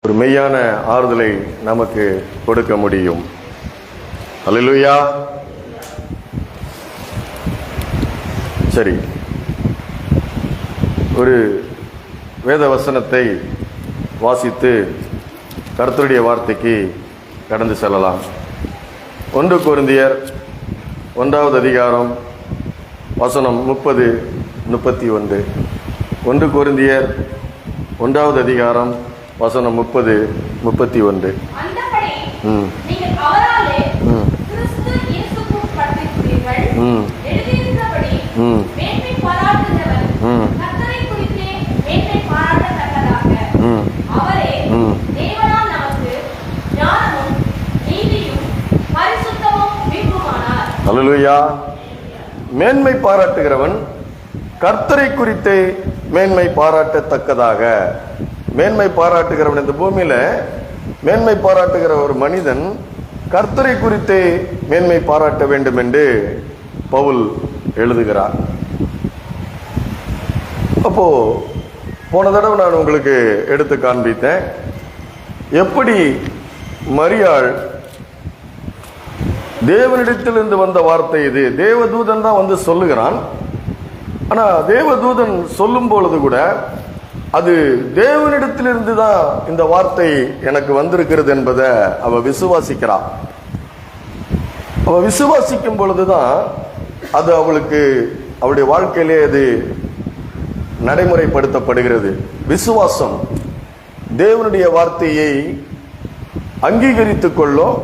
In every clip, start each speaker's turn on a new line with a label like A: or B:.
A: ஒரு மெய்யான ஆறுதலை நமக்கு கொடுக்க முடியும். அல்லேலூயா. சரி, ஒரு வேத வசனத்தை வாசித்து கர்த்தருடைய வார்த்தைக்கு கடந்து செல்லலாம். 1 கொரிந்தியர் 1வது அதிகாரம் வசனம் 30-31. 1 கொரிந்தியர் 1வது அதிகாரம் வசனம் 30-31. அல்லேலூயா. மேன்மை பாராட்டுகிறவன் கர்த்தரை குறித்தே மேன்மை பாராட்டத்தக்கதாக. மேன்மை பாராட்டுகிறவன், இந்த பூமியில மேன்மை பாராட்டுகிற ஒரு மனிதன் கர்த்தரை குறித்தே மேன்மை பாராட்ட வேண்டும் என்று பவுல் எழுதுகிறார். அப்போ போன தடவை நான் உங்களுக்கு எடுத்து காண்பித்தேன், எப்படி மரியாள் தேவனிடத்திலிருந்து வந்த வார்த்தை இது. தேவதூதன் தான் வந்து சொல்லுகிறான். ஆனா தேவதூதன் சொல்லும் பொழுது கூட அது தேவனிடத்திலிருந்து தான் இந்த வார்த்தை எனக்கு வந்திருக்கிறது என்பதை அவ விசுவாசிக்கிறான். அவ விசுவாசிக்கும் பொழுதுதான் அது அவளுக்கு அவளுடைய வாழ்க்கையிலே அது நடைமுறைப்படுத்தப்படுகிறது. விசுவாசம் தேவனுடைய வார்த்தையை அங்கீகரித்துக் கொள்ளும்,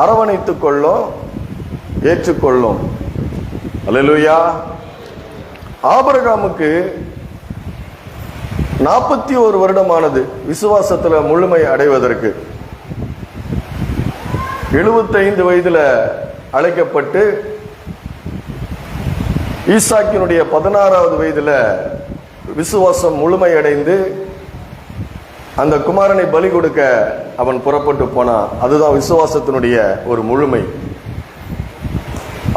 A: அரவணைத்துக் கொள்ளும், ஏற்றுக்கொள்ளும். அல்லேலூயா. ஆபிரகாமுக்கு 41 வருடமானது விசுவாசத்துல முழுமை அடைவதற்கு. 75 வயதுல அழைக்கப்பட்டு ஈசாக்கினுடைய 16வது வயதுல விசுவாசம் முழுமை அடைந்து அந்த குமாரனை பலி கொடுக்க அவன் புறப்பட்டு போனான். அதுதான் விசுவாசத்தினுடைய ஒரு முழுமை.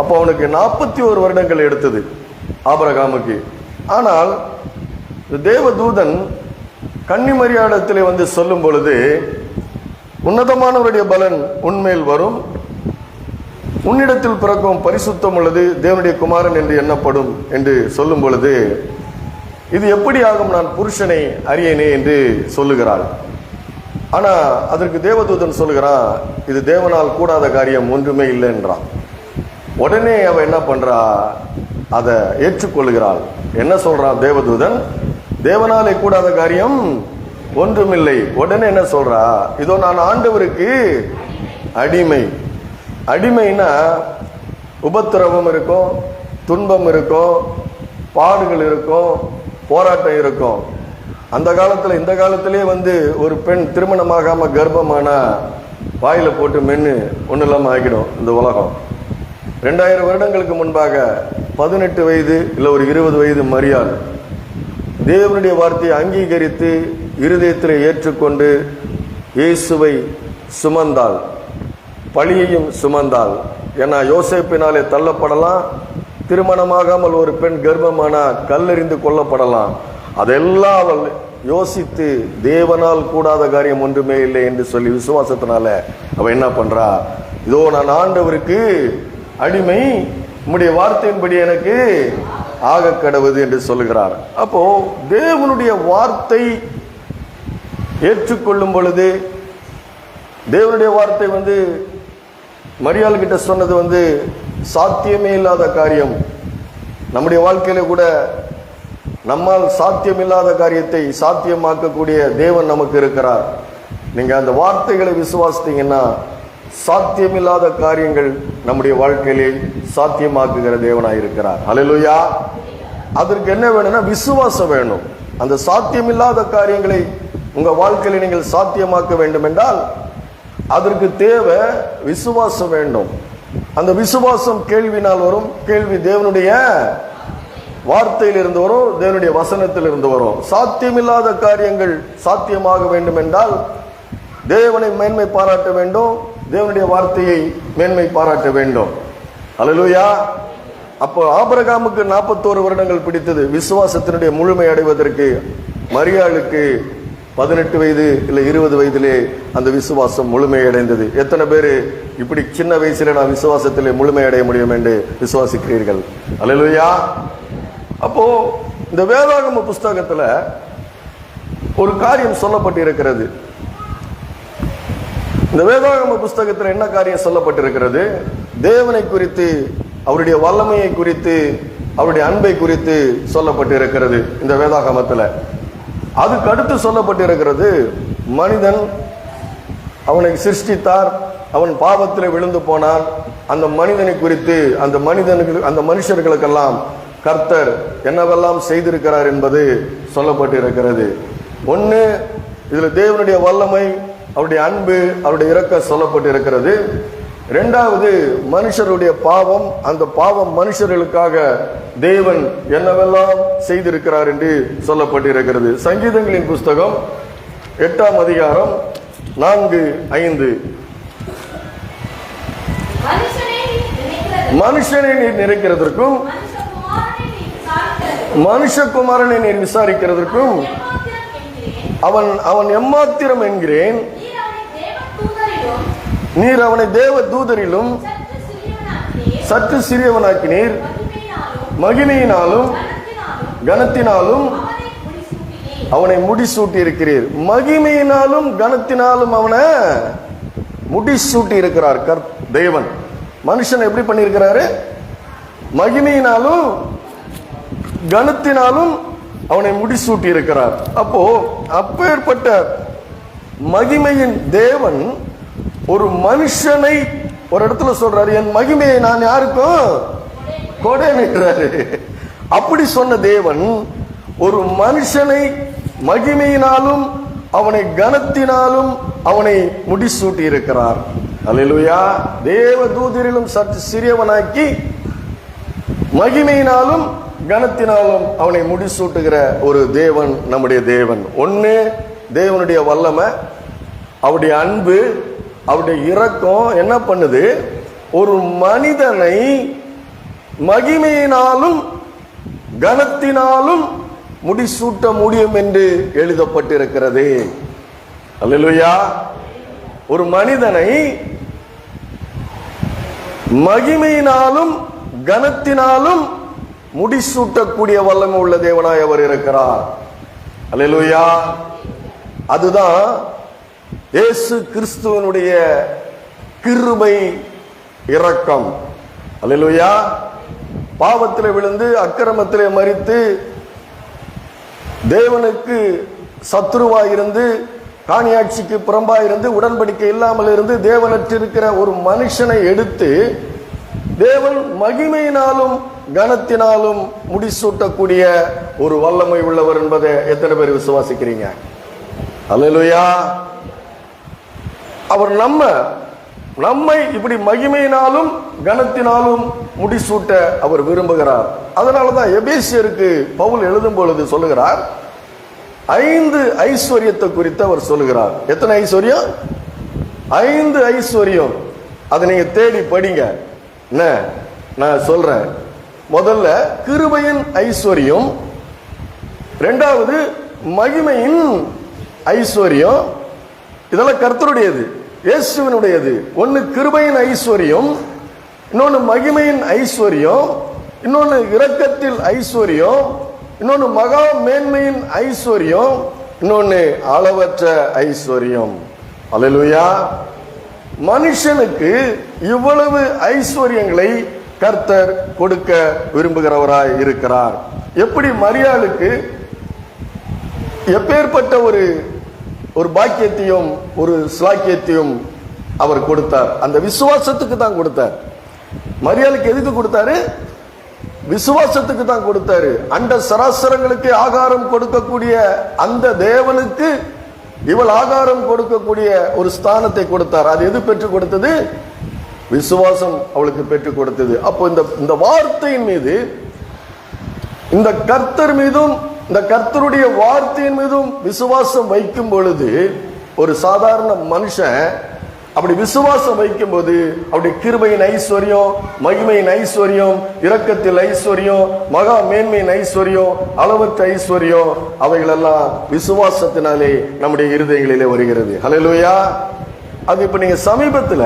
A: அப்போ அவனுக்கு 41 வருடங்கள் எடுத்தது ஆபிரகாமுக்கு. ஆனால் தேவதூதன் கன்னிமரியாளிடத்திலே வந்து சொல்லும் பொழுது, உன்னதமானவருடைய பலன் உன்மேல் வரும், உன்னிடத்தில் பிறக்கும் பரிசுத்தம் உள்ளது, தேவனுடைய குமாரன் என்று எண்ணப்படும் என்று சொல்லும் பொழுது, இது எப்படி ஆகும், நான் புருஷனை அறியேனே என்று சொல்லுகிறாள். ஆனா அதற்கு தேவதூதன் சொல்லுகிறான், இது தேவனால் கூடாத காரியம் ஒன்றுமே இல்லை என்றான். உடனே அவ என்ன பண்றா, அதை ஏற்றுக்கொள்கிறாள். என்ன சொல்றான் தேவதூதன், தேவனாலே கூடாத காரியம் ஒன்றுமில்லை. உடனே என்ன சொல்றா, இதோ நான் ஆண்டவருக்கு அடிமை. அடிமைனா உபத்திரவம் இருக்கும், துன்பம் இருக்கும், பாடுகள் இருக்கும், போராட்டம் இருக்கும். அந்த காலத்துல, இந்த காலத்திலே வந்து ஒரு பெண் திருமணமாகாம கர்ப்பமானா வாயில போட்டு மென்னு ஒன்றும் இல்லாம ஆகிடும் இந்த உலகம். 2000 வருடங்களுக்கு முன்பாக 18 வயது இல்லை ஒரு 20 வயது மரியாள் தேவனுடைய வார்த்தையை அங்கீகரித்து இருதயத்தில் ஏற்றுக்கொண்டு இயேசுவை சுமந்தாள், பழியையும் சுமந்தாள். ஏன்னா யோசேப்பினாலே தள்ளப்படலாம், திருமணமாகாமல் ஒரு பெண் கர்ப்பமானா கல்லெறிந்து கொல்லப்படலாம். அதெல்லாம் அவள் யோசித்து தேவனால் கூடாத காரியம் ஒன்றுமே இல்லை என்று சொல்லி விசுவாசத்தினால அவ என்ன பண்றா, இதோ நான் ஆண்டவருக்கு அடிமை, உம்முடைய வார்த்தையின்படி எனக்கு ஆக கடவுது என்று சொல்லுகிறார். அப்போ தேவனுடைய வார்த்தை ஏற்றுக்கொள்ளும் பொழுது, தேவனுடைய வார்த்தை வந்து மரியாள் கிட்ட சொன்னது வந்து சாத்தியமே இல்லாத காரியம். நம்முடைய வாழ்க்கையில கூட நம்மால் சாத்தியம் இல்லாத காரியத்தை சாத்தியமாக்கக்கூடிய தேவன் நமக்கு இருக்கிறார். நீங்க அந்த வார்த்தைகளை விசுவாசித்தீங்கன்னா சாத்தியமில்லாத காரியங்கள் நம்முடைய வாழ்க்கையிலே சாத்தியமாக்குகிற தேவனாயிருக்கிறார். அல்லேலூயா. அதற்கு என்ன வேணும்னா விசுவாசம் வேணும். அந்த சாத்தியமில்லாத காரியங்களை உங்க வாழ்க்கையில நீங்கள் சாத்தியமாக்க வேண்டும் என்றால் அதற்கு தேவை விசுவாசம் வேண்டும். அந்த விசுவாசம் கேள்வினால் வரும், கேள்வி தேவனுடைய வார்த்தையில் இருந்து வரும், தேவனுடைய வசனத்தில் இருந்து வரும். சாத்தியமில்லாத காரியங்கள் சாத்தியமாக வேண்டும் என்றால் தேவனை மேன்மை பாராட்ட வேண்டும், தேவனுடைய வார்த்தையை மேன்மை பாராட்ட வேண்டும். அல்லேலூயா. அப்போ ஆபிரகாமுக்கு 41 வருடங்கள் பிடித்தது விசுவாசத்தினுடைய முழுமை அடைவதற்கு. மரியாளுக்கு 18 வயது இல்லை 20 வயதிலே அந்த விசுவாசம் முழுமையடைந்தது. எத்தனை பேர் இப்படி சின்ன வயசுல நான் விசுவாசத்திலே முழுமையடைய முடியும் என்று விசுவாசிக்கிறீர்கள்? அல்லேலூயா. அப்போ இந்த வேதாகம புஸ்தகத்துல ஒரு காரியம் சொல்லப்பட்டிருக்கிறது. இந்த வேதாகம புஸ்தகத்தில் என்ன காரியம் சொல்லப்பட்டிருக்கிறது? தேவனை குறித்து, அவருடைய வல்லமையை குறித்து, அவருடைய அன்பை குறித்து சொல்லப்பட்டிருக்கிறது இந்த வேதாகமத்துல. அதுக்கு அடுத்து சொல்லப்பட்டிருக்கிறது, மனிதன் அவனை சிருஷ்டித்தார், அவன் பாவத்தில் விழுந்து போனான். அந்த மனிதனை குறித்து, அந்த மனுஷர்களுக்கெல்லாம் கர்த்தர் என்னவெல்லாம் செய்திருக்கிறார் என்பது சொல்லப்பட்டிருக்கிறது. ஒன்று, இதுல தேவனுடைய வல்லமை, அவருடைய அன்பு, அவருடைய இரக்கம் சொல்லப்பட்டிருக்கிறது. இரண்டாவது, மனுஷருடைய பாவம், அந்த பாவம் மனுஷர்களுக்காக தேவன் என்னவெல்லாம் செய்திருக்கிறார் என்று சொல்லப்பட்டிருக்கிறது. சங்கீதங்களின் புஸ்தகம் 8ஆம் அதிகாரம் 4-5. மனுஷனை நீர் நினைக்கிறதற்கும் மனுஷகுமாரனை நீர் விசாரிக்கிறதற்கும் அவன் எம்மாத்திரம் என்கிறேன். நீர் அவனை தேவ தூதரிலும் சற்று சிறியவனாக்கினீர், மகிமையினாலும் கனத்தினாலும் அவனை முடிசூட்டி இருக்கிறீர். மகிமையினாலும் கனத்தினாலும் அவனை முடிசூட்டி இருக்கிறார் தேவன். மனுஷன் எப்படி பண்ணியிருக்கிறாரு? மகிமையினாலும் கனத்தினாலும் அவனை முடிசூட்டி இருக்கிறார். அப்போ அப்பேற்பட்ட மகிமையின் தேவன் ஒரு மனுஷனை ஒரு இடத்துல சொல்றாரு, என் மகிமையை நான் யாருக்கும் கொடைன்றாரு. அப்படி சொன்ன தேவன் ஒரு மனுஷனை மகிமையினாலும் அவனை கனத்தினாலும் அவனை முடிசூட்டி இருக்கிறார். அல்லேலூயா. தேவ தூதரிலும் சற்று சிறியவனாக்கி மகிமையினாலும் கனத்தினாலும் அவனை முடிசூட்டுகிற ஒரு தேவன் நம்முடைய தேவன். ஒன்னு, தேவனுடைய வல்லமை, அவருடைய அன்பு, அவருடைய இரக்கம் என்ன பண்ணுது? ஒரு மனிதனை மகிமையினாலும் கனத்தினாலும் முடிசூட்ட முடியும் என்று எழுதப்பட்டிருக்கிறது. அல்லேலூயா. ஒரு மனிதனை மகிமையினாலும் கனத்தினாலும் முடிசூட்டக்கூடிய வல்லமை உள்ள தேவனாய் அவர் இருக்கிறார். அல்லேலூயா. அதுதான் இயேசு கிறிஸ்துவனுடைய கிருபை, இரக்கம். அல்லேலூயா. பாவத்திலே விழுந்து அக்கிரமத்திலே மரித்து தேவனுக்கு சத்துருவாயிருந்து, காணியாட்சிக்கு புறம்பாயிருந்து, உடன்படிக்கை இல்லாமல் இருந்து தேவனற்றிருக்கிற ஒரு மனுஷனை எடுத்து தேவன் மகிமையினாலும் கனத்தினாலும் முடிசூட்டக்கூடிய ஒரு வல்லமை உள்ளவர் என்பதை எத்தனை பேர் விசுவாசிக்கிறீங்க? அல்லேலூயா. அவர் நம்மை இப்படி மகிமையினாலும் கனத்தினாலும் முடிசூட்ட அவர் விரும்புகிறார். அதனாலதான் எபேசியருக்கு பவுல் எழுதும் பொழுது சொல்லுகிறார், 5 ஐஸ்வர்யத்தை குறித்து அவர் சொல்லுகிறார். எத்தனை ஐஸ்வர்யம்? 5 ஐஸ்வர்யம். அதை நீங்க தேடி படிங்க. என்ன நான் சொல்றேன்? முதல்ல கிருபையின் ஐஸ்வர்யம், இரண்டாவது மகிமையின் ஐஸ்வர்யம். இதெல்லாம் கர்த்தருடையது, இயேசுவினுடையது. ஒன்னு கிருபையின் ஐஸ்வர்யம், இன்னொன்னு மகிமையின் ஐஸ்வர்யம், இன்னொன்னு இரக்கத்தில் ஐஸ்வர்யம், இன்னொன்னு மகா மேன்மையின் ஐஸ்வர்யம், இன்னொன்னு அளவற்ற ஐஸ்வர்யம். அல்லேலூயா. மனுஷனுக்கு இவ்வளவு ஐஸ்வர்யங்களை கர்த்தர் கொடுக்க விரும்புகிறவராய் இருக்கிறார். எப்படி மரியாளுக்கு எப்பேற்பட்ட ஒரு பாக்கியத்தையும் ஒரு ஸ்லாக்கியத்தையும் அவர் கொடுத்தார்? அந்த விசுவாசத்துக்கு தான் கொடுத்தார். மரியாளுக்கு எதுக்கு கொடுத்தாரு? விசுவாசத்துக்கு தான் கொடுத்தாரு. அண்ட சராசரங்களுக்கு ஆகாரம் கொடுக்கக்கூடிய அந்த தேவனுக்கு இவள் ஆகாரம் கொடுக்கக்கூடிய ஒரு ஸ்தானத்தை கொடுத்தார். அது எது பெற்றுக் கொடுத்தது? விசுவாசம் அவளுக்கு பெற்றுக் கொடுத்தது. அப்போ இந்த வார்த்தையின் மீது, இந்த கர்த்தர் மீதும் இந்த கர்த்தருடைய வார்த்தையின் மீதும் விசுவாசம் வைக்கும் பொழுது ஒரு சாதாரண மனுஷன் அப்படி விசுவாசம் வைக்கும் போது அவருடைய கிருபையின் ஐஸ்வர்யம், மகிமையின் ஐஸ்வர்யம், இரக்கத்தில் ஐஸ்வர்யம், மகா மேன்மையின் ஐஸ்வர்யம், அளவற்ற ஐஸ்வர்யம், அவைகள் எல்லாம் விசுவாசத்தினாலே நம்முடைய இருதயங்களிலே வருகிறது. ஹல்லேலூயா. அது இப்ப நீங்க சமீபத்துல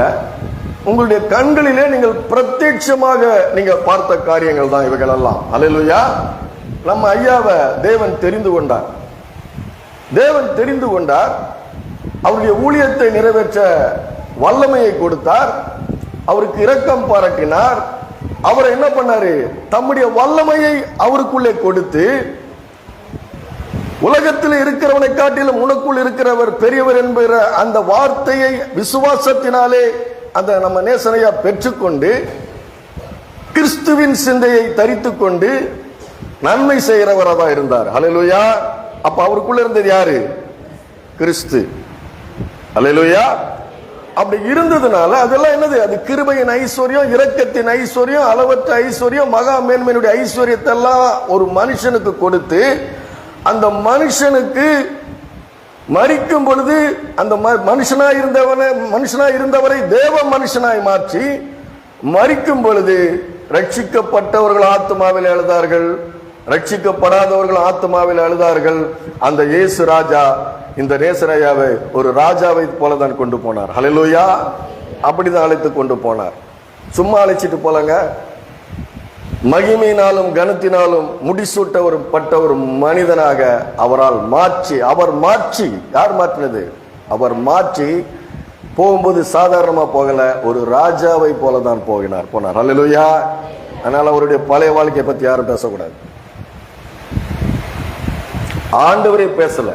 A: உங்களுடைய கண்களிலே நீங்கள் பிரத்யட்சமாக நீங்க பார்த்த காரியங்கள் தான் இவைகள் எல்லாம். ஹல்லேலூயா. நம்ம ஐயாவை தேவன் தெரிந்து கொண்டார். தேவன் தெரிந்து கொண்டார். அவருடைய ஊழியத்தை நிறைவேற்ற வல்லமையை கொடுத்தார். அவருக்கு இரக்கம் பாராட்டினார். அவரை என்ன பண்ணாரு? தம்முடைய வல்லமையை அவருக்குள்ளே கொடுத்து, உலகத்தில் இருக்கிறவனை காட்டிலும் உனக்குள் இருக்கிறவர் பெரியவர் என்கிற அந்த வார்த்தையை விசுவாசத்தினாலே அந்த நம்ம நேசனையா பெற்றுக்கொண்டு கிறிஸ்துவின் சிந்தையை தரித்துக் கொண்டு நன்மை செய்கிறவராக இருந்தார். ஹல்லேலூயா. அப்ப அவருக்குள்ள இருந்தது யாரு? கிறிஸ்து. ஹல்லேலூயா. அப்படி இருந்ததுனால அதெல்லாம் என்னது? அது கிருபையின் ஐஸ்வர்யம், இரக்கத்தின் ஐஸ்வர்யம், அளவற்ற ஐஸ்வர்யம், மகா மேன்மையினுடைய ஐஸ்வர்யத்தை எல்லாம் ஒரு மனுஷனுக்கு கொடுத்து, அந்த மனுஷனுக்கு மரிக்கும் பொழுது அந்த மனுஷனாய் இருந்தவரை தேவ மனுஷனாய் மாற்றி, மரிக்கும் பொழுது ரட்சிக்கப்பட்டவர்கள் ஆத்மாவில் அழுதார்கள், ரட்சிக்கப்படாதவர்கள் ஆத்மாவில் அழுதார்கள். அந்த இயேசு ராஜா இந்த நேசரையாவை ஒரு ராஜாவை போலதான் கொண்டு போனார். ஹல்லேலூயா. அப்படிதான் அழைத்து கொண்டு போனார். சும்மா அழைச்சிட்டு போலங்க. மகிமையினாலும் கனத்தினாலும் முடிசூட்டப்பட்ட ஒரு மனிதனாக அவர் மாற்றி, யார் மாற்றினது? அவர் மாற்றி போகும்போது சாதாரணமா போகல, ஒரு ராஜாவை போலதான் போனார். ஹல்லேலூயா. அதனால அவருடைய பழைய வாழ்க்கையை பத்தி யாரும் பேசக்கூடாது. ஆண்டவரே பேசல.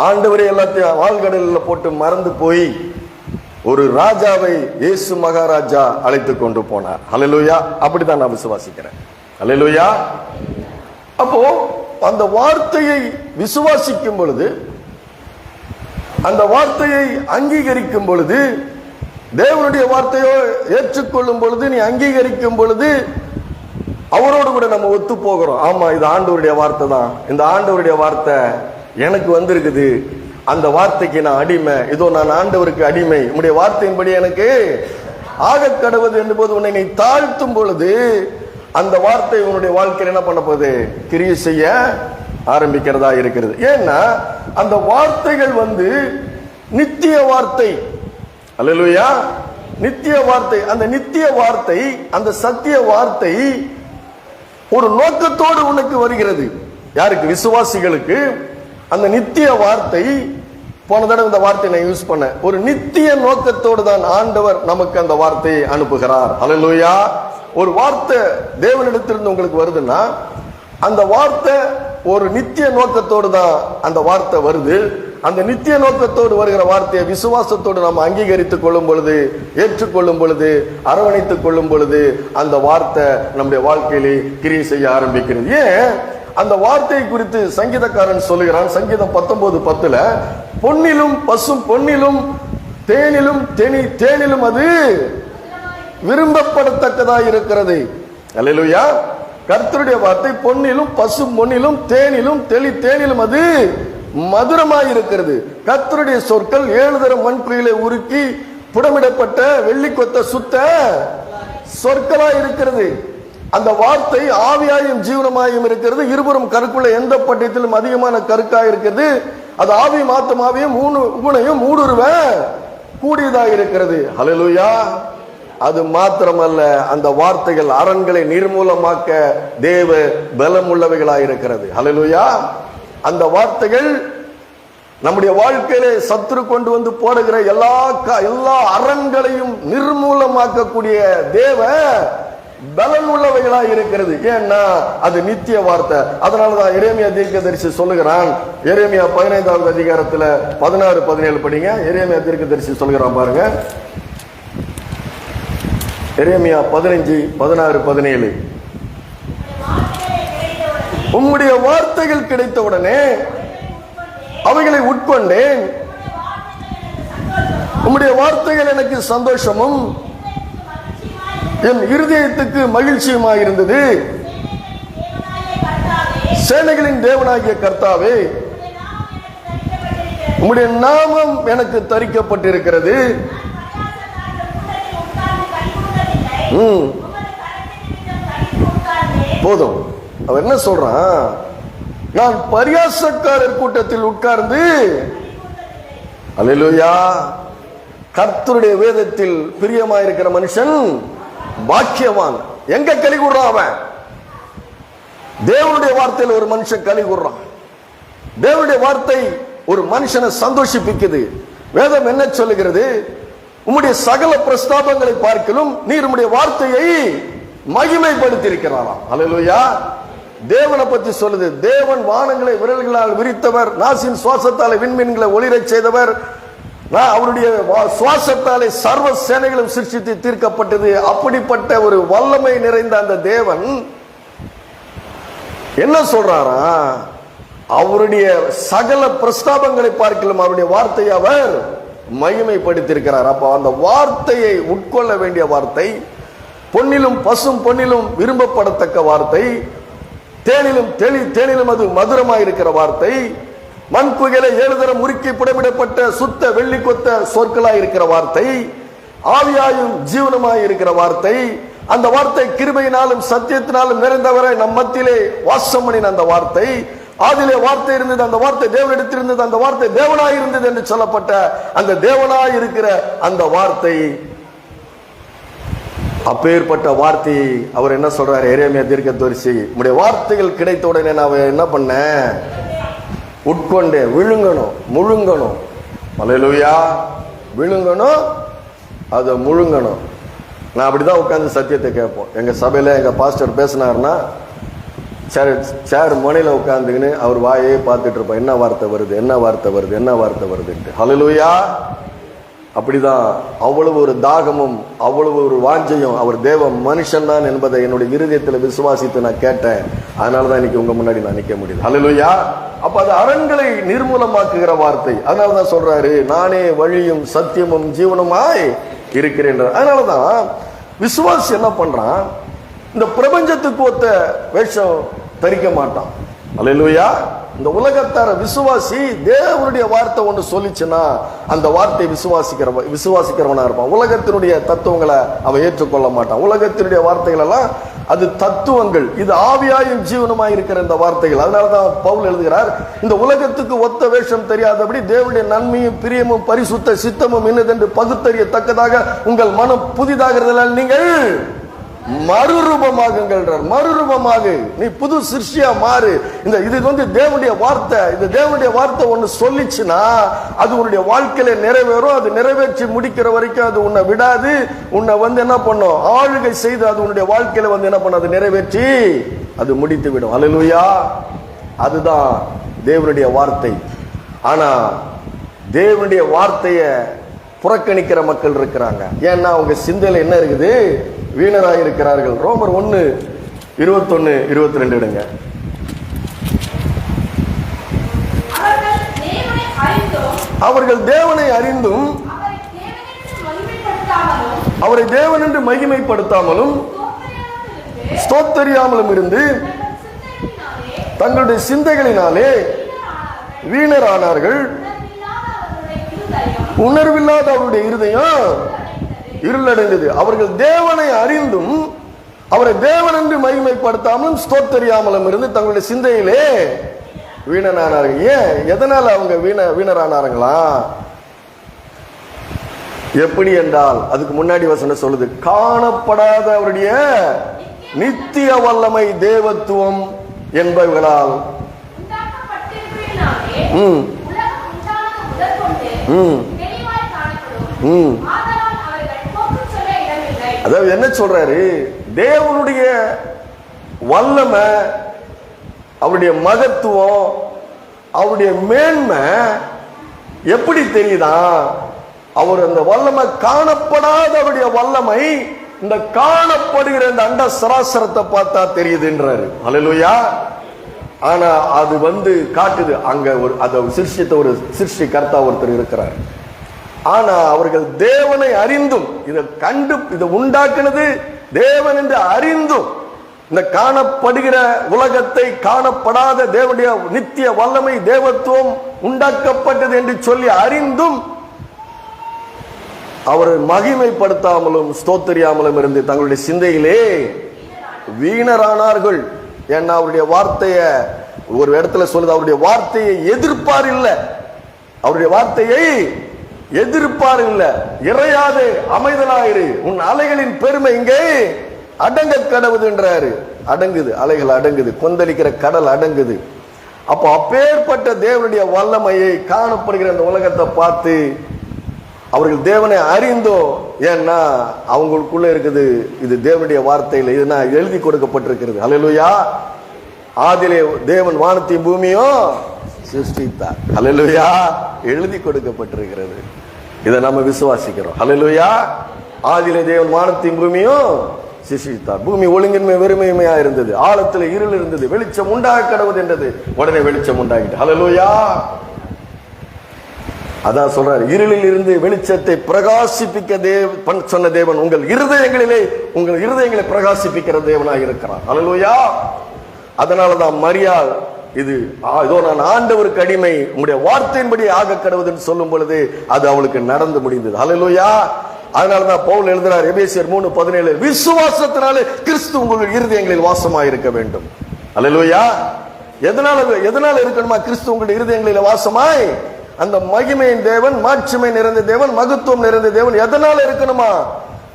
A: ஆண்டவரே எல்லாத்தையும் வாழ்கடலில் போட்டு மறந்து போய் ஒரு ராஜாவை இயேசு மகாராஜா அழைத்து கொண்டு போனார். ஹல்லேலூயா. அப்படிதான் நான் விசுவாசிக்கிறேன். ஹல்லேலூயா. அப்போ அந்த வார்த்தையை விசுவாசிக்கும் பொழுது, அந்த வார்த்தையை அங்கீகரிக்கும் பொழுது, தேவனுடைய வார்த்தையோ ஏற்றுக்கொள்ளும் பொழுது, நீ அங்கீகரிக்கும் பொழுது அவரோடு கூட நம்ம ஒத்து போகிறோம். ஆமா, இது ஆண்டவருடைய வார்த்தை தான். இந்த ஆண்டவருடைய வார்த்தை எனக்கு வந்திருக்குது. அந்த வார்த்தைக்கு நான் அடிமை. இதோ நான் ஆண்டவருக்கு அடிமை. உன்னுடைய வார்த்தையின்படி எனக்கு ஆக கடவுது என்று போது உன்னை நீ தாழ்த்தும் பொழுது அந்த வார்த்தை உன்னுடைய வாழ்க்கையில் என்ன பண்ண போகுது? கிரியை செய்ய ஆரம்பிக்கிறதா இருக்கிறது. ஏன்னா அந்த வார்த்தைகள் நித்திய வார்த்தை. அல்லேலூயா. நித்திய வார்த்தை. அந்த நித்திய வார்த்தை, அந்த சத்திய வார்த்தை ஒரு நோக்கத்தோடு உனக்கு வருகிறது. யாருக்கு? விசுவாசிகளுக்கு. அந்த நித்திய வார்த்தை, போன தடவை இந்த வார்த்தை நான் யூஸ் பண்ண, ஒரு நித்திய நோக்கத்தோடு தான் ஆண்டவர் நமக்கு அந்த வார்த்தையை அனுப்புகிறார். ஹல்லேலூயா. ஒரு வார்த்தை தேவனிடத்திலிருந்து உங்களுக்கு வருதுன்னா அந்த வார்த்தை ஒரு நித்திய நோக்கத்தோடு தான் அந்த வார்த்தை வருது. அந்த நித்திய நோக்கத்தோடு வருகிற வார்த்தையை விசுவாசத்தோடு நாம் அங்கீகரித்துக் கொள்ளும் பொழுது, ஏற்றுக்கொள்ளும் பொழுது, அரவணைத்துக் கொள்ளும் பொழுது அந்த வார்த்தை நம்முடைய வாழ்க்கையிலே கிரியை செய்ய ஆரம்பிக்கிறது. ஏன் அந்த வார்த்தையை குறித்து சங்கீதக்காரன் சொல்லுகிறான். சங்கீதம் 19:10, பொன்னிலும் பசும் பொன்னிலும் தேனிலும் அது விரும்பப்படத்தக்கதா இருக்கிறது. அல்லேலூயா. கர்த்தருடைய வார்த்தை பொன்னிலும் பசும் பொன்னிலும் தேனிலும் அது மதுரமாய் இருக்கிறது. கர்த்தருடைய சொற்கள் 7 தரம் மண்குயிலை உருக்கி புடமிடப்பட்ட வெள்ளி கொத்த சுத்த சொற்களாய் இருக்கிறது. அந்த வார்த்தை ஆவியாயும் ஜீவனமாயும் இருக்கிறது. இருபுறம் கருக்குள்ள எந்த பட்டயத்திலும் அதிகமான கருக்காய் இருக்கிறது. அது ஆவியும் ஆத்மாவையும் ஊனையும் ஊடுருவ கூடியதாக இருக்கிறது. ஹல்லேலூயா. அது மாத்திரமல்ல, அந்த வார்த்தைகள் அரண்களை நிர்மூலமாக்க தேவ பலம் உள்ளவைகளாய் இருக்கிறது. ஹல்லேலூயா. அந்த வார்த்தைகள் நம்முடைய வாழ்க்கையிலே சத்துரு கொண்டு வந்து போடுகிற எல்லா அரண்களையும் நிர்மூலமாக்கக்கூடிய தேவ பலன் உள்ளவைகளாய் இருக்கிறது. ஏன்னா அது நித்திய வார்த்தை. அதனாலதான் எரேமியா தீர்க்கதரிசி சொல்லுகிறான். எரேமியா 15வது அதிகாரத்துல 16-17 படிங்க. எரேமியா தீர்க்கதரிசி சொல்லுகிறான் பாருங்க. எரேமியா 15:16-17. உம்முடைய வார்த்தைகள் கிடைத்தவுடனே அவைகளை உட்கொண்டேன். உம்முடைய வார்த்தைகள் எனக்கு சந்தோஷமும் என் இருதயத்துக்கு மகிழ்ச்சியுமாக இருந்தது. சேனைகளின் தேவனாகிய கர்த்தாவே, உம்முடைய நாமம் எனக்கு தரிக்கப்பட்டிருக்கிறது. போதும். அவர் என்ன சொல்றான்? நான் பரியாசக்காரர் கூட்டத்தில் உட்கார்ந்து, அல்லேலூயா, கர்த்தருடைய வேதத்தில் பிரியமாயிருக்கிற மனுஷன் பாக்கியவான். எங்க களி கூறான் அவன்? தேவனுடைய வார்த்தையில் ஒரு மனுஷன் களி கூறான். தேவனுடைய வார்த்தை ஒரு மனுஷனை சந்தோஷிப்பிக்குது. வேதம் என்ன சொல்லுகிறது? உம்முடைய சகல பிரஸ்தாபங்களை பார்க்கலும் நீர் உம்முடைய வார்த்தையை மகிமைப்படுத்தி இருக்கிறாராம். அல்லேலூயா. தேவனை பற்றி சொல்லுது. தேவன் வானங்களை விரல்களால் விரித்தவர், நாசின் சுவாசத்தாலே விண்மீன்களை ஒளிரச் செய்தவர், அவருடைய சுவாசத்தாலே சர்வ சேனைகளும் சிருஷ்டித்து தீர்க்கப்பட்டது. அப்படிப்பட்ட ஒரு வல்லமை நிறைந்த அந்த தேவன் என்ன சொல்றாரா? அவருடைய சகல பிரஸ்தாபங்களை பார்க்கலாம் அவருடைய வார்த்தையை அவர் மகிமைப்படுத்தியிருக்கிறார். அப்ப அந்த வார்த்தையை உட்கொள்ள வேண்டிய வார்த்தை, பொன்னிலும் பசும் பொன்னிலும் விரும்பப்படத்தக்க வார்த்தை, தேனிலும் அது மதுரமாயிருக்கிற வார்த்தை, மண்குகையில 7 தரம் முறுக்கி புடமிடப்பட்ட சுத்த வெள்ளி கொத்த சொற்களாய் இருக்கிற வார்த்தை, ஆவியாயும் ஜீவனமாய் இருக்கிற வார்த்தை, அந்த வார்த்தை கிருபையினாலும் சத்தியத்தினாலும் நிறைந்தவரை நம் மத்தியிலே வாசம் பண்ணின அந்த வார்த்தை, ஆதிலே வார்த்தை இருந்தது, அந்த வார்த்தை தேவனிடத்தில் இருந்தது, அந்த வார்த்தை தேவனாய் இருந்தது என்று சொல்லப்பட்ட அந்த தேவனாய் இருக்கிற அந்த வார்த்தை, அப்பேற்பட்ட வார்த்தையை அவர் என்ன சொல்றாரு? எரேமியா தீர்க்கதரிசி, உம்முடைய வார்த்தைகள் கிடைத்த உடனே நான் என்ன பண்ணேன்? உட்கொண்டே. விழுங்கணும், முழுங்கணும். அல்லேலூயா. விழுங்கணும், அதை முழுங்கணும். நான் அப்படிதான் உட்கார்ந்து சத்தியத்தை கேட்போம். எங்க சபையில எங்க பாஸ்டர் பேசினாருன்னா சேர் முனையில உட்கார்ந்துக்கின்னு அவர் வாயே பார்த்துட்டு இருப்போம். என்ன வார்த்தை வருது, என்ன வார்த்தை வருது, என்ன வார்த்தை வருதுன்ட்டு. அல்லேலூயா. அப்படிதான். அவ்வளவு ஒரு தாகமும் அவ்வளவு ஒரு வாஞ்சையும். அவர் தேவ மனுஷன் தான் என்பதை என்னுடைய இருதயத்தில் விசுவாசித்து நான் கேட்டேன். அதனாலதான் இன்னைக்கு உங்க முன்னாடி நான் நிக்க முடியுது. அல்லேலூயா. அப்ப அது அரண்களை நிர்மூலமாக்குகிற வார்த்தை. அதனாலதான் சொல்றாரு, நானே வழியும் சத்தியமும் ஜீவனுமாய் இருக்கிறேன். அதனாலதான் விசுவாசி என்ன பண்றான்? இந்த பிரபஞ்சத்துக்கு ஒத்த வேஷம் தரிக்க மாட்டான். அல்லேலூயா. இந்த உலகத்தார விசுவாசி தேவனுடைய வார்த்தை ஒன்று சொல்லிச்சுன்னா அந்த வார்த்தை விசுவாசிக்கிறவனா இருப்பான். உலகத்தினுடைய தத்துவங்களை அவன் ஏற்றுக்கொள்ள மாட்டான். உலகத்தினுடைய வார்த்தைகள் எல்லாம் அது தத்துவங்கள், இது ஆவியாயும் ஜீவனுமாய் இருக்கிற இந்த வார்த்தைகள். அதனாலதான் பவுல் எழுதுகிறார், இந்த உலகத்துக்கு ஒத்த வேஷம் தெரியாதபடி தேவனுடைய நன்மையும் பிரியமும் பரிசுத்த சித்தமும் என்னதென்று பகுத்தறியத்தக்கதாக உங்கள் மனம் புதிதாகிறதால் நீங்கள் மறுரூபமாகுங்கள். மறுரூபமாகு, நீ புது சிருஷ்டியா மாறு. இது தேவனுடைய வார்த்தை. இந்த தேவனுடைய வார்த்தை ஒன்னு சொல்லிச்சுன்னா அது உன்னுடைய வாழ்க்கையில நிறைவேறும். அது நிறைவேற்றி முடிக்கிற வரைக்கும் அது உன்னை விடாது. உன்னை என்ன பண்ணும்? ஆளுகை செய்து அது உன்னுடைய வாழ்க்கையில என்ன பண்ணும்? அது நிறைவேற்றி அது முடித்து விடும். அல்லேலூயா. அதுதான் தேவனுடைய வார்த்தை. ஆனா தேவனுடைய வார்த்தைய புறக்கணிக்கிற மக்கள் இருக்கிறாங்க. ஏன்னா அவங்க சிந்தையில என்ன இருக்குது? வீணராக இருக்கிறார்கள். ரோமர் 1:21-22 எடுங்க. அவர்கள் தேவனை அறிந்தும் அவரை தேவன் என்று மகிமைப்படுத்தாமலும் ஸ்தோத்தரியாமலும் இருந்து தங்களுடைய சிந்தைகளினாலே வீணரானார்கள். உணர்வில்லாத அவருடைய இருதயம் இருளடைந்தது. அவர்கள் தேவனை அறிந்தும் அவரை தேவன் என்று மகிமைப்படுத்தாமலும் ஸ்தோத்தரியாமலும் இருந்து தங்களுடைய சிந்தையிலே வீணனானார்கள். ஏன்? எதனால அவங்க வீணரானார்களா? எப்படி என்றால் அதுக்கு முன்னாடி வசனம் சொல்லுது, காணப்படாத அவருடைய நித்திய வல்லமை தேவத்துவம் என்பவர்களால் அதாவது என்ன சொல்றாரு? தேவனுடைய வல்லமை, அவருடைய மகத்துவம், அவருடைய மேன்மை எப்படி தெரியுதா? அவர் அந்த வல்லமை காணப்படாத அவருடைய வல்லமை இந்த காணப்படுகிற இந்த அண்ட சராசரத்தை பார்த்தா தெரியுதுன்றாரு. அல்லேலூயா. ஆனா அது காட்டுது அங்க அதை சிருஷ்டித்த ஒரு சிருஷ்டி கர்த்தா ஒருத்தர் இருக்கிறார். ஆனா அவர்கள் தேவனை அறிந்தும் இதை உண்டாக்குனது தேவன் என்று அறிந்தும் இந்த காணப்படுகிற உலகத்தை காணப்படாத தேவனுடைய நித்திய வல்லமை தேவத்துவம் உண்டாக்கப்பட்டது என்று சொல்லி அறிந்தும் அவரை மகிமைப்படுத்தாமலும் ஸ்தோத்திரியாமலும் இருந்து தங்களுடைய சிந்தையிலே வீணரானார்கள். ஏன்னா அவருடைய வார்த்தைய ஒரு இடத்துல சொல்லுது, அவருடைய வார்த்தையை எதிர்ப்பார் இல்ல, அவருடைய வார்த்தையை எதிர்ப்பார் இல்ல. இறையாது அமைதலாயிரு, உன் அலைகளின் பெருமை இங்கே அடங்க கடவுது என்றாரு. அடங்குது, அலைகள் அடங்குது, கொந்தளிக்கிற கடல் அடங்குது. அப்போ அப்பேற்பட்ட தேவனுடைய வல்லமையை காணப்படுகிற அந்த உலகத்தை பார்த்து அவர்கள் தேவனை அறிந்தோ, ஏன்னா அவங்களுக்குள்ள இருக்குது இது தேவனுடைய வார்த்தையில் இதுனா எழுதி கொடுக்கப்பட்டிருக்கிறது. அல்லேலூயா. ஆதிலே தேவன் வானத்தையும் பூமியும் சிருஷ்டித்தார். அல்லேலூயா. எழுதி கொடுக்கப்பட்டிருக்கிறது. இதை நம்ம விசுவாசிக்கிறோம். அல்லேலூயா. ஆதிலே தேவன் வானத்தையும் பூமியும் சிருஷ்டித்தார். பூமி ஒழுங்கின்மை வெறுமையுமையா இருந்தது, ஆழத்துல இருள் இருந்தது, வெளிச்சம் உண்டாக கடவுது என்றது, உடனே வெளிச்சம் உண்டாகிட்டு. அல்லேலூயா. அதான் சொல்றாரு, இருளில் இருந்து வெளிச்சத்தை பிரகாசிப்பிக்க சொன்ன தேவன் உங்கள் இருதயங்களை பிரகாசிப்பிக்கிற தேவனாக இருக்கிறார். அல்லேலூயா. அதனாலதான் மரியாள் இதோ நான் ஆண்டவருக்கு அடிமை, உங்களுடைய வார்த்தையின்படி ஆக கடவுதுன்னு சொல்லும் பொழுது அது அவளுக்கு நடந்து முடிந்தது. அல்லேலூயா. அதனாலதான் பவுல் எழுதுறார் எபேசியர் 3:17, விசுவாசத்தினாலே கிறிஸ்து உங்கள் இருதயங்களில் வாசமாக இருக்க வேண்டும். அல்லேலூயா. எதனால இருக்கணுமா கிறிஸ்து உங்களுடைய இருதயங்களில் வாசமாய்? அந்த மகிமையின் தேவன், மாட்சிமை நிறைந்த தேவன், மகத்துவம் நிறைந்த தேவன் எதனால இருக்கணுமா?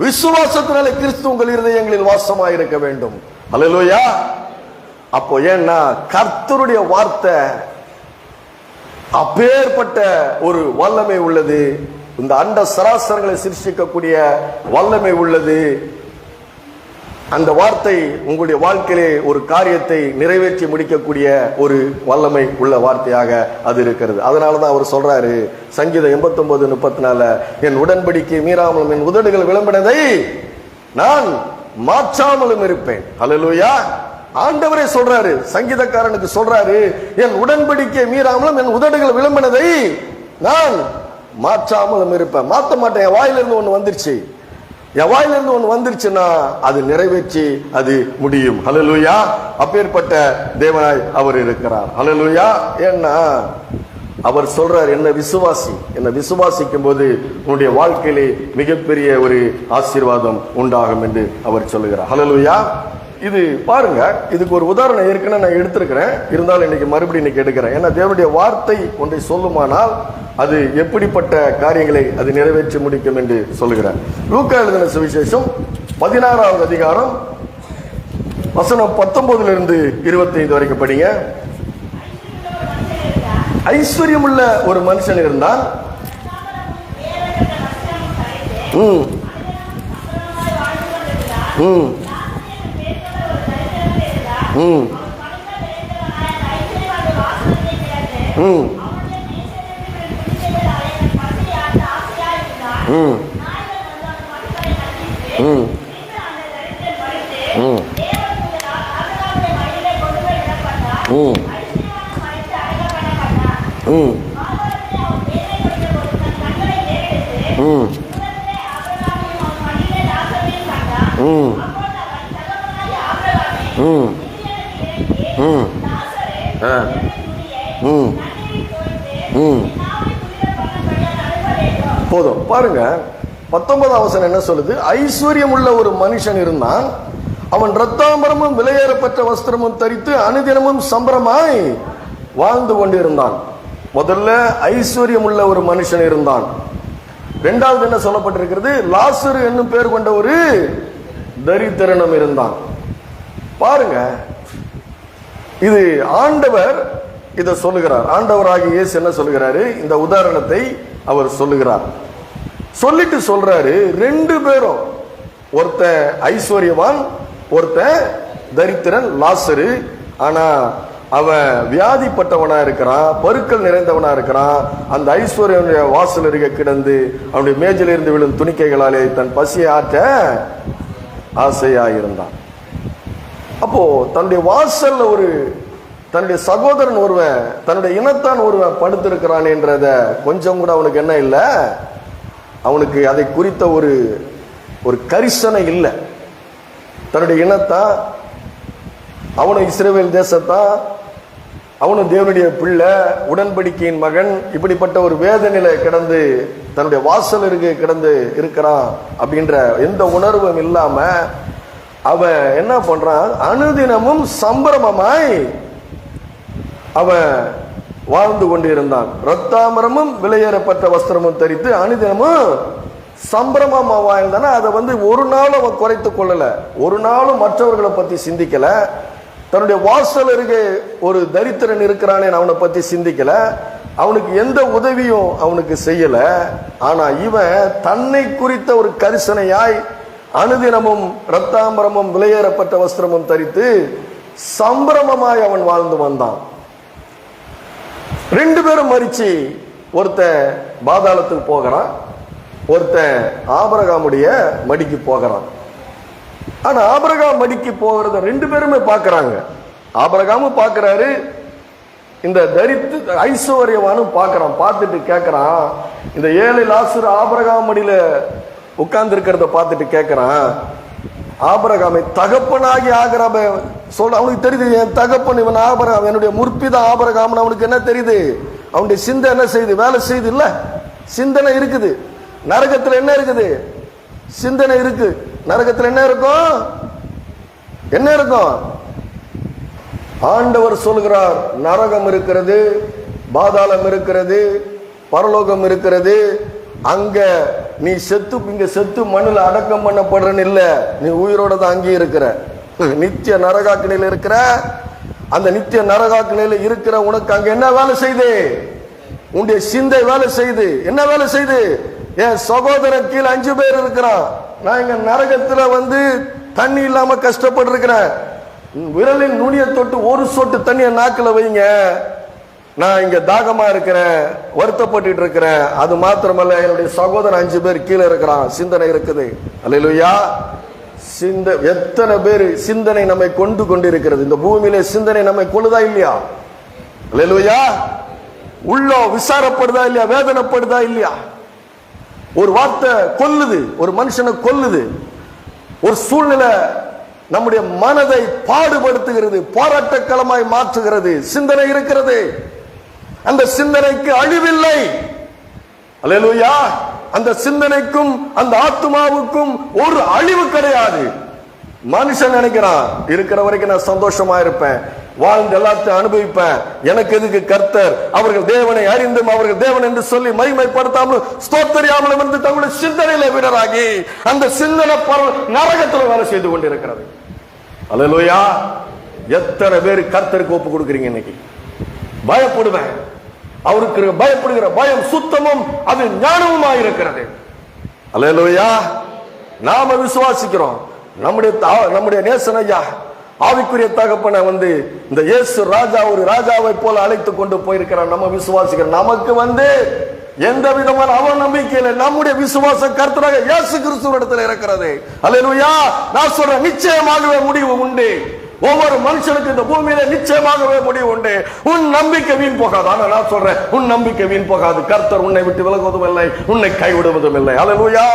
A: விசுவாசத்தினாலே கிறிஸ்து உங்கள் இருதயங்களில் வாசமாய் இருக்க வேண்டும். அல்லேலூயா. அப்போ ஏன்னா கர்த்தருடைய வார்த்தை அப்பேற்பட்ட ஒரு வல்லமை உள்ளது. இந்த அண்ட சராசரங்களை சிருஷ்டிக்கக்கூடிய வல்லமை உள்ளது. அந்த வார்த்தை உங்களுடைய வாழ்க்கையிலே ஒரு காரியத்தை நிறைவேற்றி முடிக்கக்கூடிய ஒரு வல்லமை உள்ள வார்த்தையாக அது இருக்கிறது. அதனாலதான் அவர் சொல்றாரு சங்கீதம் 89:34, என் உடன்படிக்கை மீறாமலும் என் உதடுகள் விளம்பினதை நான் மாற்றாமலும் இருப்பேன். அல்லேலூயா. ஆண்டவரே சொல்றாரு, சங்கீதக்காரனுக்கு சொல்றாரு, என் உடன்படிக்கை மீறாமலும் என் உதடுகள் விளம்பினதை நான் மாற்றாமலும் இருப்பேன். மாற்ற மாட்டேன். என் வாயிலிருந்து ஒண்ணு வந்துருச்சு, என் வாயிலிருந்து ஒண்ணு வந்துருச்சுன்னா அது நிறைவேற்றி அது முடியும். ஹல்லேலூயா. அப்பேற்பட்ட தேவனாய் அவர் இருக்கிறார். ஹல்லேலூயா. ஏன்னா அவர் சொல்றார், என்ன விசுவாசிக்கும் போது உன்னுடைய வாழ்க்கையிலே மிகப்பெரிய ஒரு ஆசீர்வாதம் உண்டாகும் என்று அவர் சொல்லுகிறார். ஹல்லேலூயா. இது பாருங்க, இதுக்கு ஒரு உதாரணம் ஏற்கனவே நான் எடுத்திருக்கிறேன், இருந்தாலும் இன்னைக்கு எடுக்கிறேன். ஏன்னா தேவனுடைய வார்த்தை ஒன்றை சொல்லுமானால் அது எப்படிப்பட்ட காரியங்களை அது நிறைவேற்றி முடிக்கும் என்று சொல்லுகிறார். லூக்கா எழுதின சுவிசேஷம் 16வது அதிகாரம் வசனம் 19 - 25 வரைக்கும் படிங்க. ஐஸ்வர்யம் உள்ள ஒரு மனுஷன் இருந்தான். போதும் பாருங்க. 19வது வசனம் என்ன சொல்லுது? ஐஸ்வர்யம் உள்ள ஒரு மனுஷன் இருந்தான். அவன் இரத்தாம்பரமும் விலையேறப்பட்ட வஸ்திரமும் தரித்து அனுதினமும் சம்பரமாய் வாழ்ந்து கொண்டிருந்தான். முதல்ல ஐஸ்வர்யம் உள்ள ஒரு மனுஷன் இருந்தான். இரண்டாவது என்ன சொல்லப்பட்டிருக்கிறது? லாசரு என்னும் பேர் கொண்ட ஒரு தரித்திரனும் இருந்தான். பாருங்க, இது ஆண்டவர் இதை சொல்லுகிறார். ஆண்டவராகிய இயேசு என்ன சொல்லுகிறாரு? இந்த உதாரணத்தை அவர் சொல்லுகிறார். சொல்லிட்டு சொல்றாரு, 2 பேரும், ஒருத்த ஐஸ்வர்யவான், ஒருத்த தரித்திரன் லாசரு. ஆனா அவன் வியாதிப்பட்டவனா இருக்கிறான், பருக்கள் நிறைந்தவனா இருக்கிறான். அந்த ஐஸ்வர்ய வாசல் அருகே கிடந்து அவனுடைய மேஜில் இருந்து விழும் துணிக்கைகளாலே தன் பசியை ஆற்ற ஆசையாயிருந்தான். அப்போ தன்னுடைய வாசல்ல தன்னுடைய சகோதரன் ஒருவன், தன்னுடைய இனத்தான் ஒருவன் படுத்திருக்கிறான் என்றத கொஞ்சம் கூட அவனுக்கு என்ன இல்லை, அவனுக்கு அதை குறித்த ஒரு கரிசனை இல்லை. தன்னுடைய இனத்தான், அவனை இஸ்ரவேல் தேசத்தான், அவனும் தேவனுடைய பிள்ளை, உடன்படிக்கையின் மகன். இப்படிப்பட்ட ஒரு வேதனையில கிடந்து தன்னுடைய வாசலருக்கு கிடந்து இருக்கிறான் அப்படின்ற எந்த உணர்வும் இல்லாம அவன் என்ன பண்றான், அனுதினமும் சம்பிரமமாய் அவன் வாழ்ந்து கொண்டிருந்தான். ரத்தாமரமும் விலையேறப்பட்ட வஸ்திரமும் தரித்து அனுதினமும் சம்பிரமமா வாழ்ந்தானா அதை ஒரு நாளும் அவன் குறைத்துக் கொள்ளல, ஒரு நாளும் மற்றவர்களை பத்தி சிந்திக்கல, தன்னுடைய வாசல் அருகே ஒரு தரித்திரன் இருக்கிறானே அவனை பத்தி சிந்திக்கல, அவனுக்கு எந்த உதவியும் அவனுக்கு செய்யல. ஆனா இவன் தன்னை குறித்த ஒரு கரிசனையாய் அனுதினமும் ரத்தாம்பரமும் விலையேறப்பட்ட வஸ்திரமும் தரித்து சம்பிரமமாய் அவன் வாழ்ந்து வந்தான். 2 பேரும் மரிச்சு, ஒருத்தன் பாதாளத்துக்கு போகிறான், ஒருத்தன் ஆபிரகாமுடைய மடிக்கு போகிறான். ஆனா ஆபிரகாம் மடிக்கு போகிறத 2 பேருமே பார்க்கறாங்க. ஆபிரகாமும் பார்க்கிறாரு, இந்த தரித்து ஐஸ்வர்யவானும் பார்க்கறான். பார்த்துட்டு கேட்கறான், இந்த ஏழை லாசரு ஆபிரகாம் மடியில உட்கார்ந்து இருக்கிறத பார்த்துட்டு கேட்கறான், ஆபிரகாமை தகப்பனாகி ஆகிராம சொல்ல அவனுக்கு தெரியுது, என் தகப்பன் இவன் ஆபிரகாம், என்னுடைய முற்பிதான் ஆபிரகாம். அவனுக்கு என்ன தெரியுது, அவனுடைய சிந்தை என்ன செய்யுது, வேலை செய்யுது இல்ல, சிந்தனை இருக்குது. நரகத்தில் என்ன இருக்குது, சிந்தனை இருக்கு. நரகத்தில் என்ன இருக்கும், என்ன இருக்கும்? ஆண்டவர் சொல்கிறார், நரகம் இருக்கிறது, பாதாளம் இருக்கிறது, பரலோகம் இருக்கிறது. அங்க நீ செத்து, இங்க செத்து மண்ணில் அடக்கம் பண்ணப்படுறன்னு இல்ல, நீ உயிரோட தான் அங்கே இருக்கிற. நித்திய நரகாக்கினையில இருக்கிற. அந்த நித்திய நரகாக்கினையில இருக்கிற உனக்கு அங்க என்ன வேலை செய்து, உன்னுடைய சிந்தை வேலை செய்து. என்ன வேலை செய்து, என் சகோதரன் கீழே 5 பேர் இருக்கிறான், நான் இங்க நரகத்துல தண்ணி இல்லாம கஷ்டப்பட்டு இருக்கிறேன், விரலின் நுனியை தொட்டு ஒரு சொட்டு தண்ணிய நாக்கில வைங்க, நான் இங்க தாகமா இருக்கிறேன், வருத்தப்பட்டு இருக்கிறேன். அது மாத்திரமல்ல, என்னுடைய சகோதரன் 5 பேர் கீழே இருக்கிறான். சிந்தனை இருக்குது. அல்லேலூயா. எத்தனை பேர் சிந்தனை நம்மை கொண்டு கொண்டிருக்கிறது. இந்த பூமியில சிந்தனை நம்மை கொள்ளுதா இல்லையா? அல்லேலூயா. உள்ள விசாரப்படுதா இல்லையா, வேதனைப்படுதா இல்லையா? ஒரு வார்த்தை கொல்லுது, ஒரு மனுஷனை கொல்லுது. ஒரு சூழ்நிலை நம்முடைய மனதை பாடுபடுத்துகிறது, போராட்டக்களமாய் மாற்றுகிறது. சிந்தனை இருக்கிறது, அந்த சிந்தனைக்கு அழிவில்லை. அல்லேலூயா. அந்த சிந்தனைக்கும் அந்த ஆத்மாவுக்கும் ஒரு அழிவு கிடையாது. மனுஷன் நினைக்கிறான், இருக்கிற வரைக்கும் நான் சந்தோஷமா இருப்பேன், வாழ்ந்து எல்லாத்தையும் அனுபவிப்பேன், எனக்கு எதுக்கு கர்த்தர், அவர்கள் தேவனை அறிந்தும் அவர்கள் தேவன் என்று சொல்லி மகிமைப்படுத்தாமல் ஸ்தோத்தரியாமலும் இருந்து தங்களுடைய சிந்தனையில வீரராகி அந்த சிந்தனை நரகத்தில் வேலை செய்து கொண்டிருக்கிறது. அல்லேலூயா. எத்தனை பேர் கர்த்தருக்கு ஒப்பு கொடுக்குறீங்க இன்னைக்கு? பயப்படுவேன், அவருக்கு பயப்படுகிற பயம் சுத்தமும் அது ஞானமுமாய் இருக்கிறது. அல்லேலூயா. நாம விசுவாசிக்கிறோம், நம்முடைய நேசன் ஐயா ஆவிக்குரிய தகப்பனை இந்த இயேசு ராஜா ஒரு ராஜாவை போல அழைத்து கொண்டு போயிருக்கிறார். நம்ம விசுவாசிக்கிறோம். நமக்கு எந்த விதமான அவநம்பிக்கையில நம்முடைய விசுவாச கர்த்தராக இயேசு கிறிஸ்துவிடத்தில் இருக்கிறது. அல்லேலூயா. நான் சொல்றேன், நிச்சயமாகவே முடிவு உண்டு. ஒவ்வொரு மனுஷனுக்கு இந்த பூமியில நிச்சயமாகவே முடிவு உண்டு. உன் நம்பிக்கை வீண் போகாது. ஆனா நான் சொல்றேன், உன் நம்பிக்கை வீண் போகாது. கர்த்தர் உன்னை விட்டு விலகுவதும் இல்லை, உன்னை கைவிடுவதும் இல்லை. அல்லேலூயா.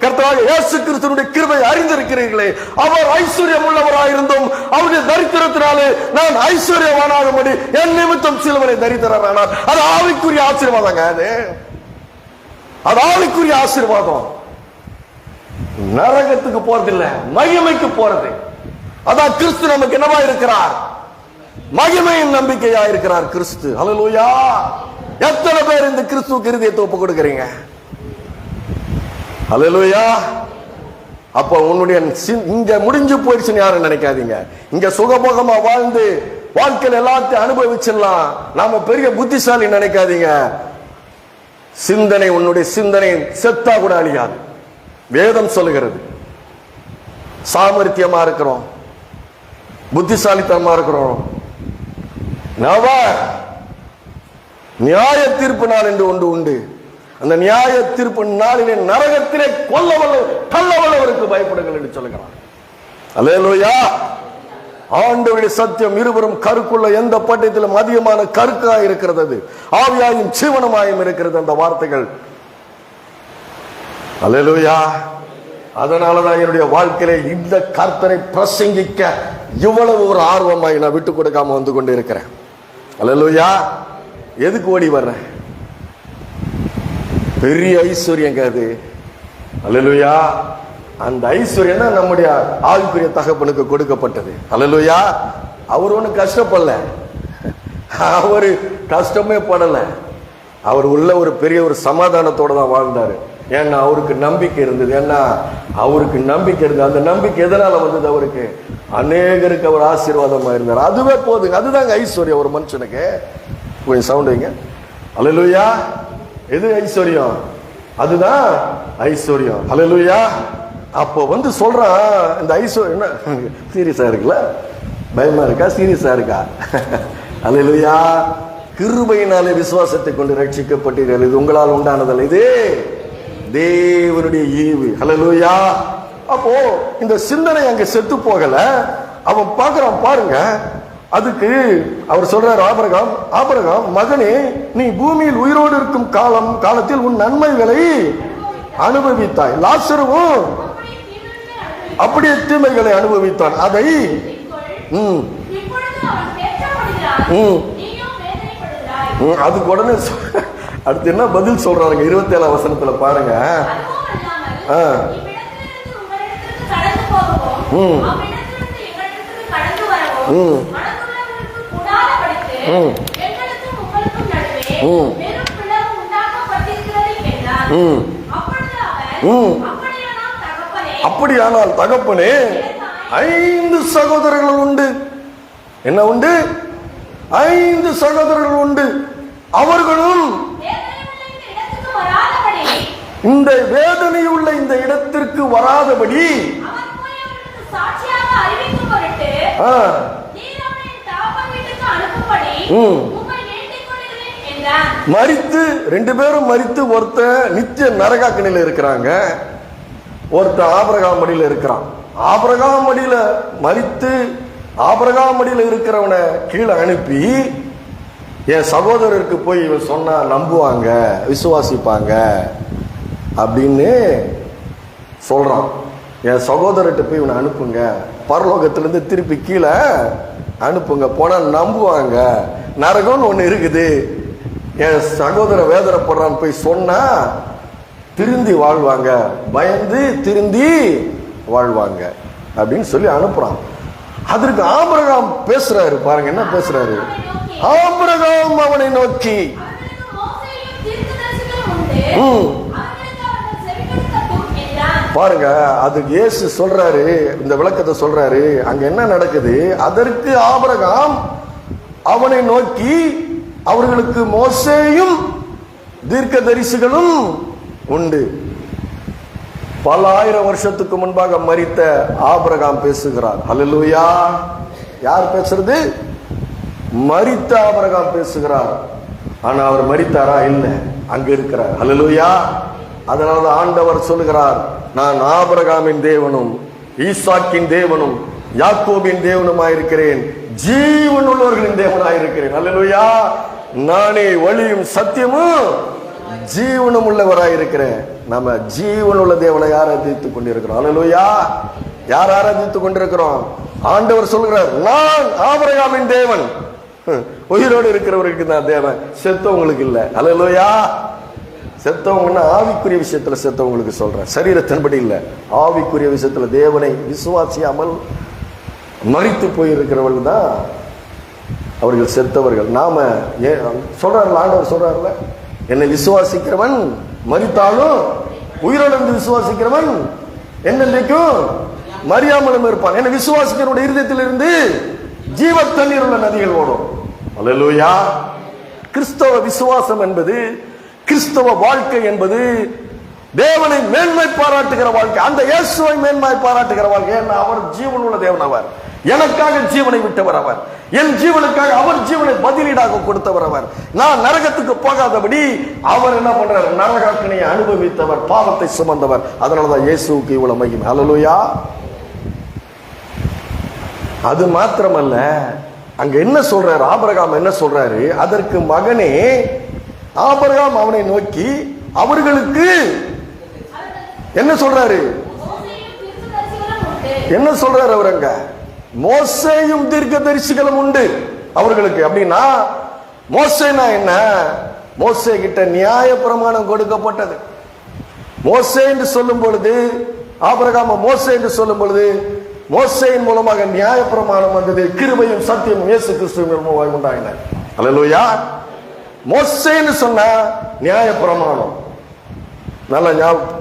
A: கர்த்தராகிய இயேசு கிறிஸ்துவினுடைய கிருபை அறிந்திருக்கிறீர்களே, அவர் ஐஸ்வர்யம் உள்ளவராயிருந்தும் அவருடைய தரித்திரத்தினாலே நான் ஐஸ்வர்யவானாகும்படி என் நிமித்தம் சிலுவையை தரித்திரரானார். அது ஆவிக்குரிய ஆசீர்வாதங்க. அது ஆவிக்குரிய ஆசீர்வாதம். நரகத்துக்கு போறதில்லை, மகிமைக்கு போறது. அதான் கிறிஸ்து நமக்கு என்னவா இருக்கிறார், மகிமையின் நம்பிக்கையா இருக்கிறார் கிறிஸ்து. அல்லேலூயா. எத்தனை பேர் இந்த கிறிஸ்துவுக்கு இருதயத்தை ஒப்பு கொடுக்கிறீங்க? அல்லேலூயா. அப்ப உன்னுடைய இங்க முடிஞ்சு போயிடுச்சுன்னு யாரும் நினைக்காதீங்க. இங்க சுகபோகமா வாழ்ந்து வாழ்க்கையில் எல்லாத்தையும் அனுபவிச்சிடலாம், நாம பெரிய புத்திசாலி நினைக்காதீங்க. சிந்தனை, உன்னுடைய சிந்தனை செத்தா கூட அழியாது. வேதம் சொல்லுகிறது. சாமர்த்தியமா இருக்கிறோம், புத்திசாலித்தனமா இருக்கிறோம். நியாய தீர்ப்பு நாள் என்று ஒன்று உண்டு. அந்த நியாய தீர்ப்பு நாளிலே நரகத்திலே கொல்லவல்லவருக்கு பயப்படுங்கள் என்று சொல்லுகிறார். அல்லேலூயா. ஆண்டவருடைய சத்தியம் இருவரும் கருக்குள்ள எந்த பட்டயத்திலும் அதிகமான கருக்காய் இருக்கிறது. அது ஆவியாயும் ஜீவனமாயும் இருக்கிறது அந்த வார்த்தைகள். அல்லேலூயா. அதனாலதான் என்னுடைய வாழ்க்கையில இந்த கர்த்தரை பிரசங்கிக்க இவ்வளவு ஒரு ஆர்வமாய் நான் விட்டு கொடுக்காம வந்து கொண்டு இருக்கிறேன். அல்லேலூயா. எதுக்கு ஓடி வர்றேன்? பெரிய ஐஸ்வர்யங்க அது. அல்லேலூயா. அந்த ஐஸ்வர்யம் தான் நம்முடைய ஆவிக்குரிய தகப்பனுக்கு கொடுக்கப்பட்டது. அல்லேலூயா. அவர் ஒன்றும் கஷ்டப்படல, அவரு கஷ்டமே படல. அவர் உள்ள ஒரு பெரிய ஒரு சமாதானத்தோட தான் வாழ்ந்தாரு. ஏன்னா அவருக்கு நம்பிக்கை இருந்தது. அந்த நம்பிக்கை எதனால வந்தது? அவருக்கு அநேகருக்கு அவர் ஆசீர்வாதமா இருந்தார். அதுவே போதுங்க. அதுதாங்க ஐஸ்வர்யம் ஒரு மனுஷனுக்கு. கொஞ்சம் சவுண்ட் வைங்க. அல்லேலூயா. எது ஐஸ்வர்யம்? அதுதான் ஐஸ்வர்யம். அல்லேலூயா. அப்போ சொல்றான், இந்த ஐஸ்வர்யம் என்ன சீரியஸா இருக்குல்ல? பயமா இருக்கா? சீரியஸா இருக்கா? அல்லேலூயா. கிருபையினாலே விசுவாசத்தை கொண்டு ரட்சிக்கப்பட்டீர்கள், இது உங்களால் உண்டானதல்ல, இது தேவனுடைய ஈவு. அல்லேலூயா. அப்போ இந்த சிந்தனை அங்க செத்து போகல. அவன் பார்க்கறான் பாருங்க. அதுக்கு அவர் சொல்றார், ஆபிரகாம் மகனே, நீ பூமியில் உயிரோடு இருக்கும் காலத்தில் உன் நன்மைகளை அனுபவித்தாய். லாசருவும் அப்படியே தீமைகளை அனுபவித்தான். அதை அதுக்கு உடனே அடுத்து என்ன பதில் சொல்றாருங்க? 27 வசனத்துல பாருங்க. அப்படியானால் தகப்பனே, 5 சகோதரர்கள் உண்டு. என்ன உண்டு? 5 சகோதரர்கள் உண்டு. அவர்களும் இந்த வேதனையுள்ள இந்த இடத்திற்கு வராதபடி மரித்து 2 பேரும் மரித்து, ஒருத்த நித்திய நரகாக்கினில இருக்கிறாங்க, ஒருத்த ஆபிரகாம் மடியில இருக்கிறான். ஆபிரகாம் மடியில மரித்து ஆபிரகாம் மடியில இருக்கிறவனை கீழே அனுப்பி, என் சகோதரருக்கு போய் இவன் சொன்னா நம்புவாங்க, விசுவாசிப்பாங்க அப்படின்னு சொல்றான். என் சகோதரர்கிட்ட போய் இவனை அனுப்புங்க, பரலோகத்திலிருந்து திருப்பி கீழே அனுப்புங்க, போனா நம்புவாங்க, நரகம்னு ஒண்ணு இருக்குது, என் சகோதர வேதனைப்படுறான்னு போய் சொன்னா திருந்தி வாழ்வாங்க, பயந்து திருந்தி வாழ்வாங்க அப்படின்னு சொல்லி அனுப்புறான். அதற்கு ஆபிரகாம் பேசுறாரு பாருங்க. என்ன பேசுறாரு? ஆபிரகாம் அவனை நோக்கி, பாருங்க, அதுக்கு இயேசு சொல்றாரு, இந்த விளக்கத்தை சொல்றாரு. அங்க என்ன நடக்குது? அதற்கு ஆபிரகாம் அவனை நோக்கி, அவர்களுக்கு மோசேயும் தீர்க்கதரிசிகளும் உண்டு. பல ஆயிரம் வருஷத்துக்கு முன்பாக மரித்த ஆபிரகாம் பேசுகிறார். அல்லேலூயா. யார் பேசுறது? மரித்த ஆபிரகாம் பேசுகிறார். ஆனா அவர் மரித்தாரா? இல்ல, அங்க இருக்கிறார். அல்லேலூயா. அதனால ஆண்டவர் சொல்லுகிறார், நான் ஆபிரகாமின் தேவனும் ஈசாக்கின் தேவனும் யாக்கோபின் தேவனுமாயிருக்கிறேன், ஜீவன் உள்ளவர்களின் தேவனாயிருக்கிறேன். அல்லேலூயா. நானே வழியும் சத்தியமும் ஜீவனும் உள்ளவராயிருக்கிறேன். நம்ம ஜீவனுள்ள தேவனை ஆராதித்துக் கொண்டிருக்கிறோம். அல்லேலூயா. யார் ஆராதித்துக் கொண்டிருக்கிறோம்? ஆண்டவர் சொல்கிறார், நான் ஆபிரகாமின் தேவன், உயிரோடு இருக்கிறவருக்கு நான் தேவன், செத்தவங்களுக்கு இல்ல. அல்லேலூயா. செத்தவங்கன்னா ஆவிக்குரிய விஷயத்துல செத்தவங்களுக்கு சொல்றேன், சரீரத்தின்படி இல்ல. ஆவிக்குரிய விஷயத்துல தேவனை விசுவாசியாமல் மரித்து போயிருக்கிறவர்கள் தான் அவர்கள் செத்தவர்கள். நாம சொல்றாருல, ஆண்டவர் சொல்றாருல, என்னை விசுவாசிக்கிறவன் மரித்தாலும் உயிரோடு விசுவாசிக்கிறவன் என்னைக்கும் மரியாமலும் இருப்பான். என்னை விசுவாசிக்கிறவருடைய இருதயத்திலிருந்து ஜீவ தண்ணீர் உள்ள நதிகள் ஓடும். அல்லேலூயா. கிறிஸ்தவ விசுவாசம் என்பது, கிறிஸ்தவ வாழ்க்கை என்பது தேவனை மேன்மை பாராட்டுகிற வாழ்க்கை. அந்த இயேசுவை மேன்மை பாராட்டுகிற வாழ்க்கை. ஏன்னா அவர் ஜீவன் உள்ள தேவன். அவர் எனக்காக ஜீவனை விட்டவர். அவர் என் ஜீவனுக்காக அவர் ஜீவனை பதிலீடாக கொடுத்தவர். அவர் நான் நரகத்துக்கு போகாதபடி அவர் என்ன பண்றார்? நரகாக்கினையை அனுபவித்தவர், பாவத்தை சுமந்தவர். அதனாலதான் இயேசுவுக்கு இவ்வளவு மகிமை. அல்லேலூயா. அது மாத்திரமல்ல, அங்க என்ன சொல்றாரு? ஆபிரகாம் என்ன சொல்றாரு? அதற்கு மகனே, ஆபிரகாம் அவனை நோக்கி அவர்களுக்கு என்ன சொல்றாரு? என்ன சொல்றாரு? அவரங்க மோசேயும் தீர்க்கதரிசிகளும் உண்டு அவர்களுக்கு. அப்படின்னா மோசேனா என்ன? மோசே கிட்ட நியாய பிரமாணம் கொடுக்கப்பட்டது. மோசே என்று சொல்லும் பொழுது, ஆபிரகாம் மோசே என்று சொல்லும் பொழுது, மோசேயின் மூலமாக நியாய பிரமாணம் வந்தது. கிருபையும் சத்தியமும் இயேசு கிறிஸ்துவின் மூலமாக உண்டாயின. அல்லேலூயா. மோசேன்னு சொன்னா நியாய பிரமாணம். நல்லா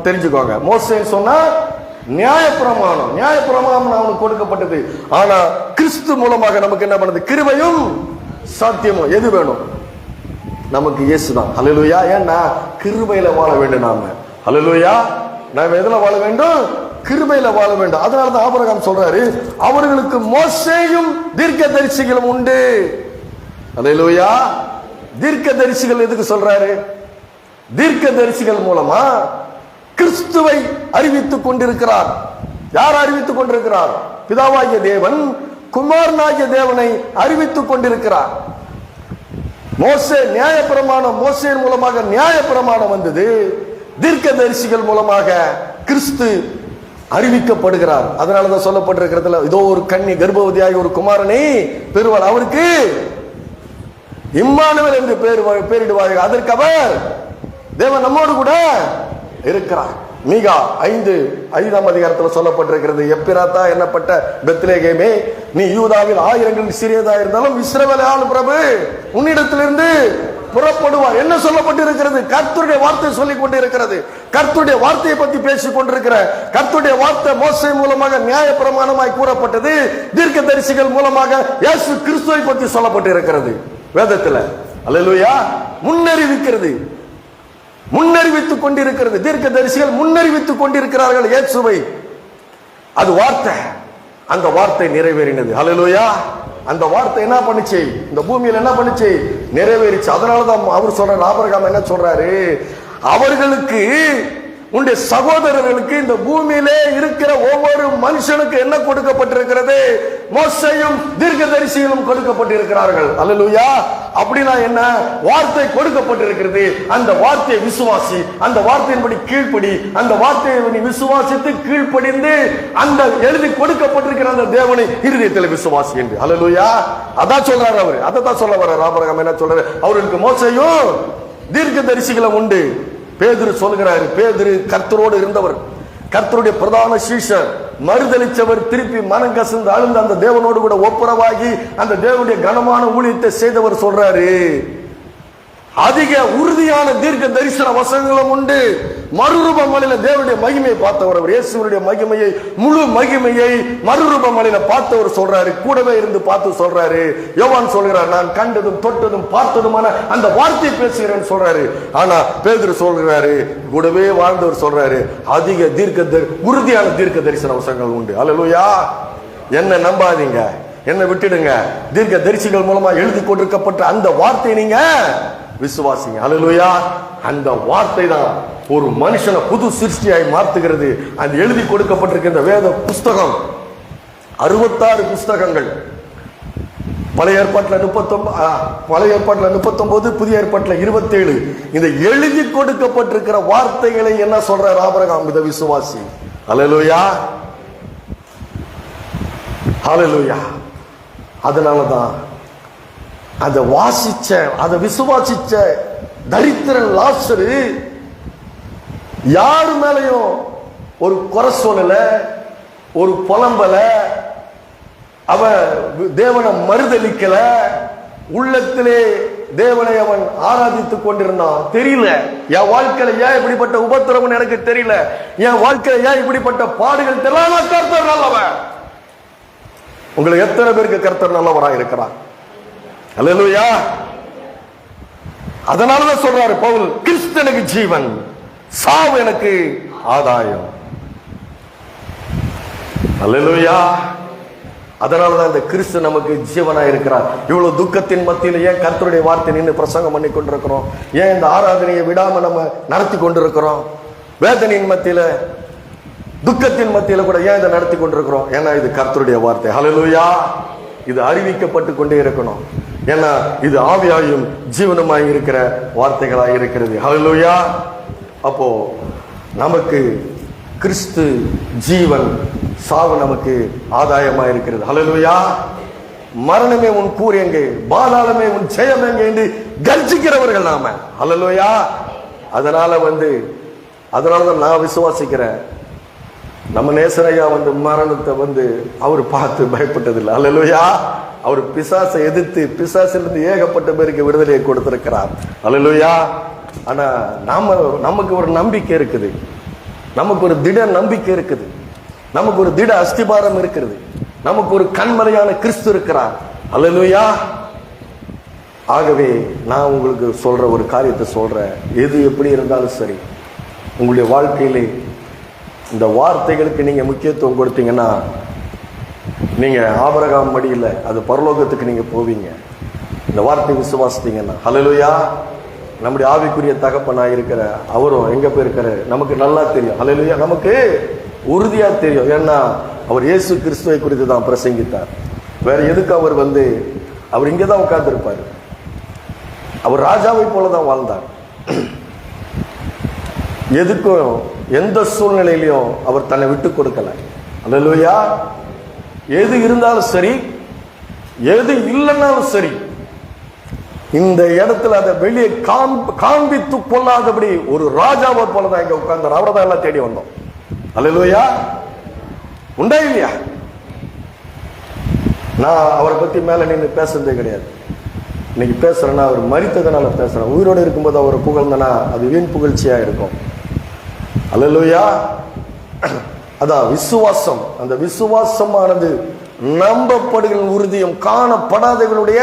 A: தெரிஞ்சுக்கோங்க. மோசேன்னு சொன்னா நியாய பிரமாணம். நியாய பிரமாணம் அவனுக்கு கொடுக்கப்பட்டது. ஆனா கிறிஸ்து மூலமாக நமக்கு என்ன பண்ணுது? கிருபையும் சத்தியமும். எது வேணும் நமக்கு? இயேசு தான். அல்லேலூயா. ஏன்னா கிருபையில வாழ வேண்டும் நாம. அல்லேலூயா. நாம எதுல வாழ வேண்டும்? கிருபையில வாழ வேண்டும். அதனாலதான் ஆபிரகாம் சொல்றாரு, அவர்களுக்கு மோசேயும் தீர்க்கதரிசிகளும் உண்டு. அல்லேலூயா. தீர்க்கதரிசிகள் எதுக்கு சொல்றாரு? தீர்க்கதரிசிகள் மூலமா கிறிஸ்துவை அறிவித்துக் கொண்டிருக்கிறார். யார் அறிவித்துக் கொண்டிருக்கிறார்? பிதாவாகிய தேவன் குமாரனாகிய தேவனை அறிவித்துக் கொண்டிருக்கிறார். மோசே நியாய பிரமாணம், மோசேயின் மூலமாக நியாய பிரமாணம் வந்தது. தீர்க்கதரிசிகள் மூலமாக கிறிஸ்து அறிவிக்கப்படுகிறார். அதனாலதான் சொல்லப்பட்டிருக்கிறதுல, இதோ ஒரு கன்னி கர்ப்பவதியாகி ஒரு குமாரனை பெறுவார், அவருக்கு இம்மானுவேல் என்று பெயரிடுவார்கள். அதற்கு அவர் தேவன் நம்மோடு கூட இருக்கிறார். மீகா 5:5 அதிகாரத்தில் சொல்லப்பட்டிருக்கிறது, எப்பிராத்தா என்னப்பட்ட பெத்லேகேமே, நீ யூதாவில் ஆயிரங்கள் சிறியதா இருந்தாலும் இஸ்ரவேல் ஆளும் பிரபு உன்னிடத்திலிருந்து புறப்படுவார். என்ன சொல்லப்பட்டிருக்கிறது? கர்த்தருடைய வார்த்தை சொல்லிக் கொண்டிருக்கிறது. கர்த்தருடைய வார்த்தையை பற்றி பேசிக் கொண்டிருக்கிற கர்த்தருடைய வார்த்தை மோசே மூலமாக நியாய பிரமாணமாய் கூறப்பட்டது. தீர்க்கதரிசிகள் மூலமாக இயேசு கிறிஸ்துவை பற்றி சொல்லப்பட்டிருக்கிறது வேதத்துல. அல்லேலூயா. முன்னறிவிக்கிறது, முன்னறிவித்துக் கொண்டிருக்கிறது. தீர்க்கதரிசிகள் முன்னறிவித்துக் கொண்டிருக்கிறார்கள் இயேசுவை. அது வார்த்தை. அந்த வார்த்தை நிறைவேறினது. அல்லேலூயா. அந்த வார்த்தை என்ன பண்ணுச்சு? இந்த பூமியில் என்ன பண்ணுச்சு? நிறைவேறிச்சு. அதனாலதான் அவர் சொல்றாரு, ஆபிரகாம் என்ன சொல்றாரு? அவர்களுக்கு, உன்னுடைய சகோதரர்களுக்கு, இந்த பூமியிலே இருக்கிற ஒவ்வொரு மனுஷனுக்கு என்ன கொடுக்கப்பட்டிருக்கிறது? மோசேயும் தீர்க்கதரிசிகளும் கொடுக்கப்பட்டிருக்கிறார்கள். அல்லேலூயா. அப்படின்னா என்ன? வார்த்தை கொடுக்கப்பட்டிருக்கிறது. அந்த வார்த்தையை விசுவாசி, அந்த வார்த்தையின்படி கீழ்ப்படி, அந்த வார்த்தையை நீ விசுவாசித்து கீழ்ப்படிந்து அந்த எழுதி கொடுக்கப்பட்டிருக்கிற அந்த தேவனை இருதயத்தில் விசுவாசி என்று. அல்லேலூயா. அதான் சொல்றாரு அவரு. அதான் சொல்ல வர்றார் ஆபிரகாம். என்ன சொல்றாரு? அவர்களுக்கு மோசேயும் தீர்க்கதரிசிகளும் உண்டு. பேதுரு சொல்கிறாரு, பேதுரு கர்த்தரோடு இருந்தவர், கர்த்தருடைய பிரதான சீஷர், மறுதலிச்சவர், திருப்பி மனம் கசந்து அழுந்த அந்த தேவனோடு கூட ஒப்புரவாகி அந்த தேவனுடைய கனமான ஊழியத்தை செய்தவர் சொல்றாரு, அதிக உறுதியான தீர்க்க தரிசன வசனங்களும் உண்டு. மறுரூபமலையில தேவனுடைய மகிமையை பார்த்தவர் அவர். இயேசுடைய மகிமையை, முழு மகிமையை மறுரூபமலையில பார்த்தவர் சொல்றாரு. கூடவே இருந்து பார்த்து சொல்றாரு. யோவான் சொல்கிறார், நான் கண்டதும் தொட்டதும் பார்த்ததுமான அந்த வார்த்தையை பேசுகிறேன்னு சொல்றாரு. ஆனா பேதுரு சொல்றாரு, கூடவே வாழ்ந்தவர் சொல்றாரு, அதிக உறுதியான தீர்க்க தரிசன வசனங்கள் உண்டு. அல்லேலூயா. என்ன நம்பாதீங்க, என்ன விட்டுடுங்க. தீர்க்க தரிசிகள் மூலமா எழுதி கொண்டிருக்கப்பட்ட அந்த வார்த்தை நீங்க விசுவாசிங்க. அல்லேலூயா. அந்த வார்த்தை தான் ஒரு மனுஷனை புது சிருஷ்டியாய் மாற்றுகிறது. அந்த எழுதி கொடுக்கப்பட்டிருக்கிற இந்த வேத புஸ்தகம் 66 புஸ்தகங்கள். பழைய ஏற்பாட்டில் 39, புதிய ஏற்பாட்டில் 27. இந்த எழுதி கொடுக்கப்பட்டிருக்கிற வார்த்தைகளை என்ன சொல்றார் ஆபிரகாம்? இதை விசுவாசி. அல்லேலூயா. அல்லேலூயா. அதனாலதான் அதை வாசிச்ச, அதை விசுவாசிச்ச தரித்திரன் லாசரு யாரு மேலையும் ஒரு குறை சொல்லல, ஒரு புலம்பல, அவன் தேவனை மறுதலிக்கல, உள்ளத்திலே தேவனை அவன் ஆராதித்துக் கொண்டிருந்தான். தெரியல என் வாழ்க்கையில ஏன் இப்படிப்பட்ட உபத்திரவம் எனக்கு தெரியல, என் வாழ்க்கையில ஏன் இப்படிப்பட்ட பாடுகள் தெரியல, கர்த்தர் நல்லவன். உங்களுக்கு எத்தனை பேருக்கு கர்த்தர் நல்லவராக இருக்கிறார்? அல்லேலூயா. அதனாலதான் சொல்றாரு பவுல், கிறிஸ்து எனக்கு ஜீவன், சாவு எனக்கு ஆதாயம். அல்லேலூயா. அதனாலதான் இந்த கிறிஸ்து நமக்கு ஜீவனா இருக்கிறார். இவ்வளவு துக்கத்தின் மத்தியில ஏன் கர்த்தருடைய வார்த்தை நின்று பிரசங்கம் பண்ணி கொண்டிருக்கிறோம்? ஏன் இந்த ஆராதனையை விடாம நம்ம நடத்தி கொண்டிருக்கிறோம்? வேதனையின் மத்தியில, துக்கத்தின் மத்தியில கூட ஏன் இதை நடத்தி கொண்டிருக்கிறோம்? ஏன்னா இது கர்த்தருடைய வார்த்தை. ஹல்லேலூயா. இது அறிவிக்கப்பட்டு கொண்டே இருக்கணும். ஏன்னா இது ஆவியாயும் ஜீவனுமாய் இருக்கிற வார்த்தைகளாய் இருக்கிறது. ஹல்லேலூயா. அப்போ நமக்கு கிறிஸ்து ஜீவன், சாவு நமக்கு ஆதாயமாய் இருக்கிறது. ஹல்லேலூயா. மரணமே உன் கூர் எங்கே, பாதாளமே உன் ஜெயம் எங்கே என்று கர்ஜிக்கிறவர்கள் நாம. அல்லேலூயா. அதனாலதான் நான் விசுவாசிக்கிறேன், நம்ம நேசரையா மரணத்தை அவர் பார்த்து பயப்பட்டதில்லை. அல்லேலூயா. அவர் பிசாசை எதிர்த்து பிசாசிலிருந்து ஏகப்பட்ட பேருக்கு விடுதலையை கொடுத்திருக்கிறார். அல்லேலூயா. ஆனா நமக்கு ஒரு நம்பிக்கை இருக்குது, நமக்கு ஒரு திட நம்பிக்கை இருக்குது, நமக்கு ஒரு திட அஸ்திபாரம் இருக்கிறது, நமக்கு ஒரு கண்மலையான கிறிஸ்து இருக்கிறார். அல்லேலூயா. ஆகவே நான் உங்களுக்கு சொல்ற ஒரு காரியத்தை சொல்றேன், எது எப்படி இருந்தாலும் சரி, உங்களுடைய வாழ்க்கையிலே இந்த வார்த்தைகளுக்கு நீங்க முக்கியத்துவம் கொடுத்தீங்கன்னா நீங்க ஆபிரகாம் மடியில அது பரலோகத்துக்கு நீங்க போவீங்க. இந்த வார்த்தை விசுவாசித்தீங்கன்னா. அல்லேலூயா. நம்முடைய ஆவிக்குரிய தகப்பனாக இருக்கிற அவரும் எங்க போயிருக்காரு நமக்கு நல்லா தெரியும். அல்லேலூயா. நமக்கு உறுதியா தெரியும். ஏன்னா அவர் இயேசு கிறிஸ்துவை குறித்து தான் பிரசங்கித்தார். வேற எதுக்கு அவர் இங்கதான் உட்கார்ந்து இருப்பாரு. அவர் ராஜாவை போலதான் வாழ்ந்தார். எதுக்கும் எந்த சூழ்நிலையிலையும் அவர் தன்னை விட்டு கொடுக்கல. அல்லேலூயா. எது இருந்தாலும் சரி, எது இல்லைன்னாலும் சரி, இந்த இடத்துல அதை வெளியே காண்பித்து கொள்ளாதபடி ஒரு ராஜாவை போலதான் இங்க உட்கார்ந்தார். அவரை தான் எல்லாம் தேடி வந்தோம். அல்லேலூயா. உண்டா இல்லையா? நான் அவரை பத்தி மேல நின்று பேசுறதே கிடையாது. இன்னைக்கு பேசுறேன்னா அவர் மரித்ததுனால பேசுறேன். உயிரோடு இருக்கும்போது அவரை புகழ்ந்தனா அது வீண் புகழ்ச்சியா இருக்கும். அல்லேலூயா. அதான் விசுவாசம். அந்த விசுவாசமானது நம்பப்படுகிற உறுதியும் காணப்படாதவர்களுடைய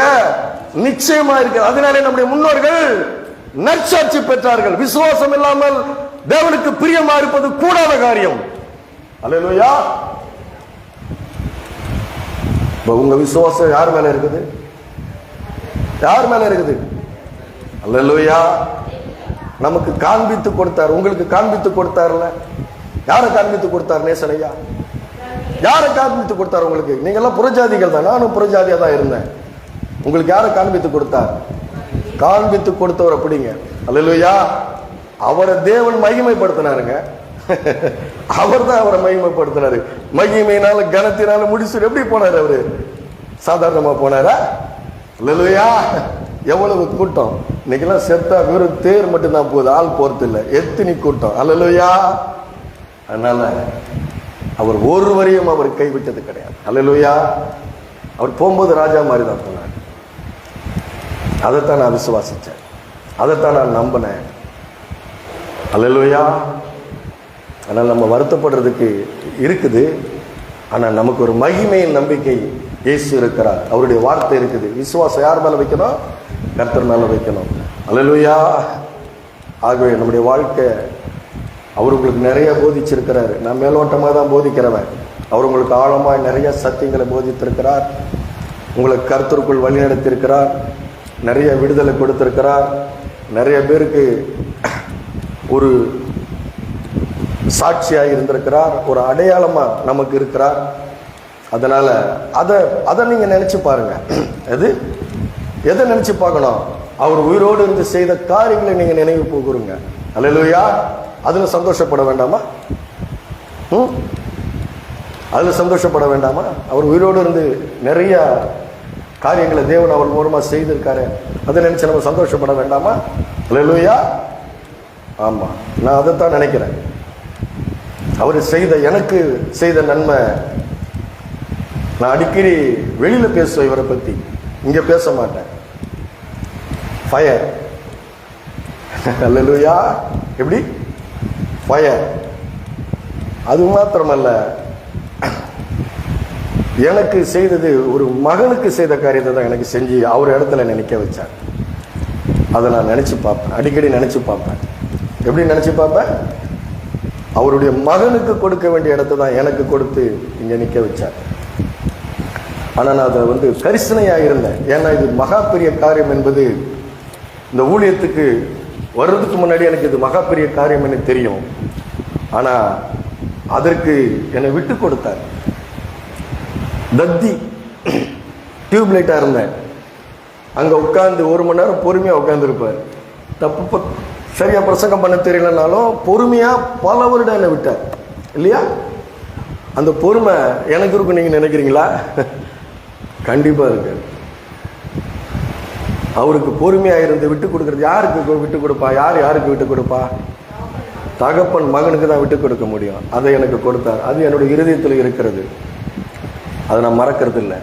A: நிச்சயமா இருக்கு. அதனாலே நம்முடைய முன்னோர்கள் நற்சாட்சி பெற்றார்கள். விசுவாசம் இல்லாமல் தேவனுக்கு பிரியமா இருப்பது கூடாத காரியம். அல்லேலூயா. உங்க விசுவாசம் யார் மேல இருக்குது? யார் மேல இருக்குது? அல்லேலூயா. நமக்கு காண்பித்து கொடுத்தார், உங்களுக்கு காண்பித்து கொடுத்தார்ல. யாரை காண்பித்து கொடுத்தார்? நேசனையா. யாரை காண்பித்து கொடுத்தார் உங்களுக்கு? நீங்க எல்லாம் புறஜாதிகள் தான், நானும் புறஜாதியா தான் இருந்தேன். உங்களுக்கு யாரை காண்பித்து கொடுத்தார்? காண்பித்து கொடுத்தவர் அப்படிங்க. அல்லேலூயா. அவரை தேவன் மகிமைப்படுத்தினாருங்க. அவர் தான் அவரை மகிமைப்படுத்தினாரு. மகிமையினால கனத்தினால முடிச்சு எப்படி போனாரு? அவரு சாதாரணமா போனாரா? அல்லேலூயா. எவ்வளவு கூட்டம் இன்னைக்கெல்லாம் செத்தா வெறும் தேர் மட்டும்தான் போகுது, ஆள் போறது இல்லை. எத்தனை கூட்டம். அல்லேலூயா. அதனால அவர் ஒருவரையும் அவர் கைவிட்டது கிடையாது. அல்லேலூயா. அவர் போகும்போது ராஜா மாதிரி தான் போனார். அதைத்தான் நான் விசுவாசிச்சேன், அதைத்தான் நான் நம்பினேன். அல்லேலூயா. அதனால் நம்ம வருத்தப்படுறதுக்கு இருக்குது. ஆனால் நமக்கு ஒரு மகிமையின் நம்பிக்கை இயேசு இருக்கிறார், அவருடைய வார்த்தை இருக்குது. விசுவாசம் யார் மேல வைக்கணும்? கர்த்தர் மேல வைக்கணும். அல்லேலூயா. ஆகவே நம்முடைய வாழ்க்கை அவர் உங்களுக்கு நிறைய போதிச்சிருக்கிறார். நான் மேலோட்டமாக தான் போதிக்கிறவன். அவர் உங்களுக்கு ஆழமாய் நிறைய சத்தியங்களை போதித்திருக்கிறார். உங்களை கர்த்தருக்குள் வழிநடத்தியிருக்கிறார். நிறைய விடுதலை கொடுத்திருக்கிறார். நிறைய பேருக்கு ஒரு சாட்சியாக இருந்திருக்கிறார், ஒரு அடையாளமா நமக்கு இருக்கிறார். அதனால அதை நீங்க நினைச்சு பாருங்க. எதை நினைச்சு பார்க்கணும்? அவர் உயிரோடு இருந்து செய்த காரியங்களை நீங்க நினைவு போகுறீங்க. அல்லேலூயா. அதுல சந்தோஷப்பட வேண்டாமா? அதுல சந்தோஷப்பட வேண்டாமா? அவர் உயிரோடு இருந்து நிறைய காரியங்களை தேவன் அவர் மூலமா செய்திருக்காரு. அதை நினைச்சு நம்ம சந்தோஷப்பட வேண்டாமா? அல்லேலூயா. ஆமா, நான் அதைத்தான் நினைக்கிறேன். அவர் எனக்கு செய்த நன்மை. நான் அடிக்கடி வெளியில பேசுவேன் இவரை பத்தி, இங்க பேச மாட்டேன். ஃபயர். அல்லேலூயா. எப்படி? ஃபயர். அது மாத்திரமல்ல, எனக்கு செய்தது ஒரு மகனுக்கு செய்த காரியத்தை தான் எனக்கு செஞ்சு அவர் இடத்துல நினைக்க வச்சார். அதை நான் நினைச்சு பார்ப்பேன், அடிக்கடி நினைச்சு பார்ப்பேன். எப்படி நினைச்சு பார்ப்பேன்? அவருடைய மகனுக்கு கொடுக்க வேண்டிய இடத்தை தான் எனக்கு கொடுத்து இங்க நிக்க வச்சார். ஆனா நான் அதை கரிசனையாக இருந்தேன். ஏன்னா இது மகா பெரிய காரியம் என்பது இந்த ஊழியத்துக்கு வர்றதுக்கு முன்னாடி எனக்கு இது மகா பெரிய காரியம் எனக்கு தெரியும். ஆனா அதற்கு என்னை விட்டு கொடுத்தார். தத்தி டியூப்லைட்டா இருந்தேன். அங்க உட்கார்ந்து 1 மணி நேரம் பொறுமையா உட்கார்ந்து இருப்பார். தப்பு சரியா பிரசங்கம் பண்ண தெரியலனாலும் பொறுமையா பல வருடம் என்னை விட்டார் இல்லையா? அந்த பொறுமை எனக்கு இருக்கும். நீங்க நினைக்கிறீங்களா? கண்டிப்பா இருக்கு. அவருக்கு பொறுமையா இருந்து விட்டு கொடுக்கறது. யாருக்கு விட்டு கொடுப்பா? யாருக்கு விட்டு கொடுப்பா? தகப்பன் மகனுக்கு தான் விட்டு கொடுக்க முடியும். அதை எனக்கு கொடுத்தார். அது என்னுடைய இருதயத்தில் இருக்கிறது. அதை நான் மறக்கிறது இல்லை.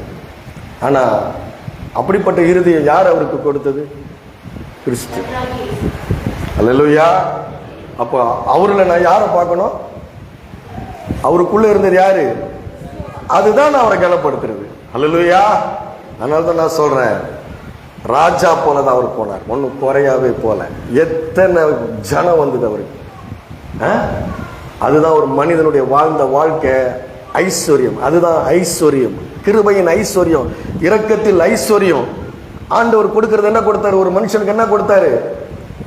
A: ஆனா அப்படிப்பட்ட இருதயம் யார் அவருக்கு கொடுத்தது? கிறிஸ்து. அல்லேலூயா. அப்போ அவர்ல நான் யாரை பார்க்கணும்? அவருக்குள்ள இருந்தது யாரு? அதுதான் அவரை கனப்படுத்துறது. அல்லேலூயா. அதனால தான் நான் சொல்றேன், ராஜா போலதான் அவர் போனார், ஒன்னும் குறையாவே போல. எத்தனை ஜனம் வந்தது அவருக்கு. அதுதான் ஒரு மனிதனுடைய வாழ்ந்த வாழ்க்கை ஐஸ்வர்யம். அதுதான் ஐஸ்வர்யம், கிருபையின் ஐஸ்வர்யம், இரக்கத்தில் ஐஸ்வர்யம். ஆண்டவர் கொடுக்கிறது என்ன கொடுத்தாரு? ஒரு மனுஷனுக்கு என்ன கொடுத்தாரு?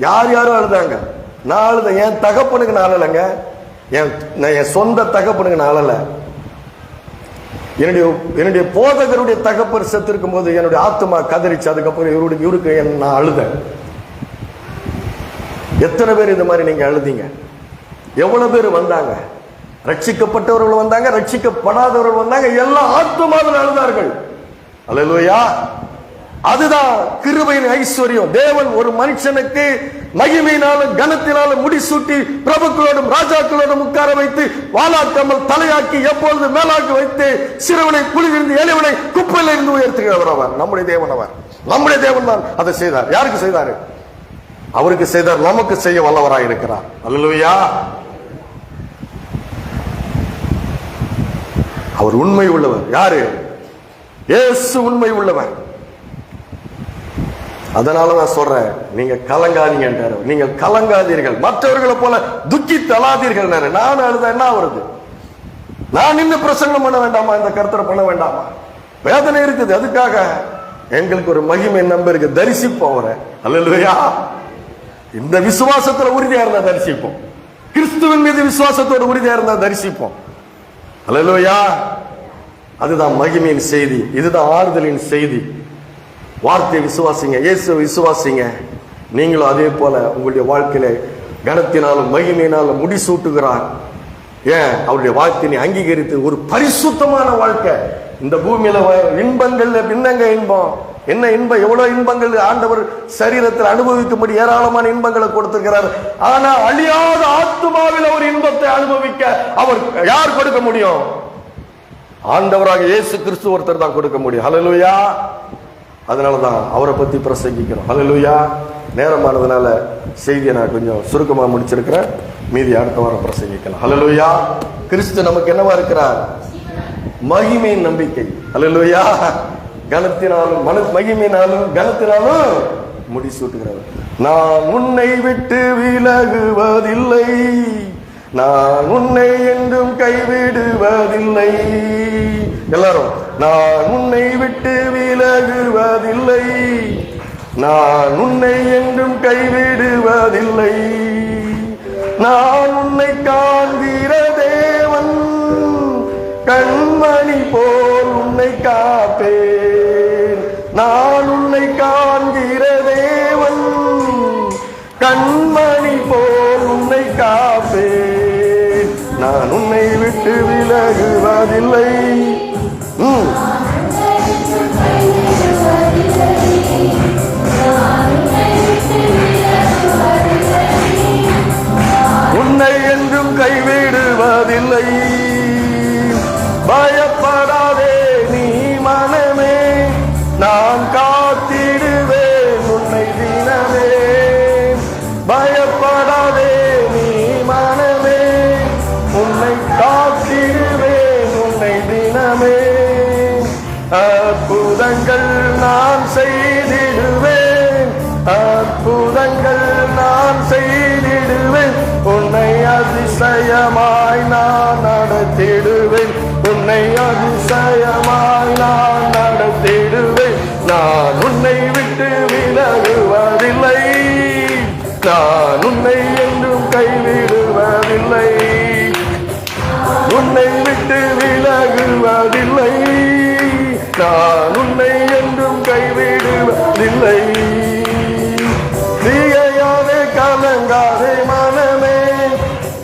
A: யாரும் அழுதாங்க. நான் அழுத. என் தகப்பனுக்கு நான் அழலைங்க. என் சொந்த தகப்பனுக்கு நான் அழல. என்னுடைய போதகருடைய தகப்பர் செத்து இருக்கும் போது என்னுடைய ஆத்மா கதறிச்சு. அதுக்கப்புறம் இவருக்கு நான் அழுதேன். எத்தனை பேர் இந்த மாதிரி நீங்க அழுதீங்க? எவ்வளவு பேர் வந்தாங்க? ரட்சிக்கப்பட்டவர்கள் வந்தாங்க, ரட்சிக்கப்படாதவர்கள் வந்தாங்க. எல்லா ஆத்மாவில் அழுதார்கள். அல்லேலூயா. அதுதான் கிருபையின் ஐஸ்வர்யம். தேவன் ஒரு மனுஷனுக்கு மகிமையினாலும் கனத்தினாலும் முடிசூட்டி பிரபுக்களோடும் ராஜாக்களோடும் உட்கார வைத்து வாளாக்காமல் தலையாக்கி எப்பொழுது மேலாக்கி வைத்து சிறுவனை குளிர்ந்து எளிவனை குப்பையில் இருந்து உயர்த்துகிறவர் அவர். நம்முடைய தேவன் அவர். நம்முடைய தேவன் தான் அதை செய்தார். யாருக்கு செய்தாரு? அவருக்கு செய்தார். நமக்கு செய்ய வல்லவராய் இருக்கிறார். அல்லேலூயா. அவர் உண்மை உள்ளவர். யாரு? இயேசு உண்மை உள்ளவர். அதனால நான் சொல்றேன், நீங்க கலங்காதீங்க. நீங்கள் கலங்காதீர்கள், மற்றவர்களை போல துக்கித்து அழாதீர்கள். நான் அழுத என்ன வருது? நான் இன்னும் பிரசங்கம் பண்ண வேண்டாமா? இந்த கருத்தரை பண்ண வேண்டாமா? வேதனை இருக்குது. அதுக்காக எங்களுக்கு ஒரு மகிமை நம்ப இருக்கு. தரிசிப்போம் அவரை. அல்லேலூயா. இந்த விசுவாசத்துல உறுதியா இருந்தா தரிசிப்போம். கிறிஸ்துவின் மீது விசுவாசத்தோட உறுதியா இருந்தா தரிசிப்போம். அல்லேலூயா. அதுதான் மகிமையின் செய்தி. இதுதான் ஆறுதலின் செய்தி. வார்த்தையை விசுவாசிங்க, இயேசுவை விசுவாசிங்க. நீங்களும் அதே போல உங்களுடைய வாழ்க்கையில கனத்தினாலும் மகிமையினாலும் முடிசூட்டுகிறார். ஏன்? அவருடைய வாழ்க்கையை அங்கீகரித்து ஒரு பரிசுத்தமான வாழ்க்கை. இந்த பூமியில இன்பங்கள் பின்னங்க இன்பம். என்ன இன்பம்? எவ்வளவு இன்பங்கள் ஆண்டவர் சரீரத்தில் அனுபவிக்கும்படி ஏராளமான இன்பங்களை கொடுத்திருக்கிறார். ஆனா அழியாத ஆத்துமாவில் ஒரு இன்பத்தை அனுபவிக்க அவர் யார் கொடுக்க முடியும்? ஆண்டவராக இயேசு கிறிஸ்து ஒருத்தர் தான் கொடுக்க முடியும். ஹல்லேலூயா. அதனாலதான் அவரை பத்தி பிரசங்கிக்கிறோம். ஹல்லேலூயா. நேரமானதுனால செய்தியை நான் கொஞ்சம் சுருக்கமா முடிச்சிருக்கிறேன். மீதி அடுத்த வாரம் பிரசங்கிக்கலாம். ஹல்லேலூயா. கிறிஸ்து நமக்கு என்னவா இருக்கிறார்? மகிமையின் நம்பிக்கை. ஹல்லேலூயா. கனத்தினாலும் மகிமையினாலும் கனத்தினாலும் முடிசூட்டுகிறவர். நான் உன்னை விட்டு விலகுவதில்லை, நான் உன்னை என்றும் கைவிடுவதில்லை. எல்லாரும், நான் உன்னை விட்டு விலகுவதில்லை, நான் உன்னை என்றும் கைவிடுவதில்லை. நான் உன்னை காண்கிற தேவன், கண்மணி போல் உன்னை காப்பேன். நான் உன்னை காண்கிற தேவன், கண்மணி போல் உன்னை காப்பேன். நான் உன்னை விட்டு விலகுவதில்லை. உன்னை என்றும் கைவிடுவதில்லை. பயப்படாதே நீ மனமே, நான் காத்திடுவேன் உன்னை தினமே. பயப்படாதே நீ மனமே, உன்னை காத்திடுவேன் உன்னை தினமே. அற்புதங்கள் நான் செய்திடுவேன், அற்புதங்கள் நான் செய்திடுவேன். உன்னை அதிசயமாய் நான் நடத்திடுவேன், உன்னை அதிசயமாய் நான் நடத்திடுவேன். நான் உன்னை விட்டு விலகுவதில்லை, நான் உன்னை என்றும் கைவிடுவதில்லை. உன்னை விட்டு விலகுவதில்லை, நான் உன்னை என்றும் கைவிடுவதில்லை. திகையாதே கலங்காதே மனமே,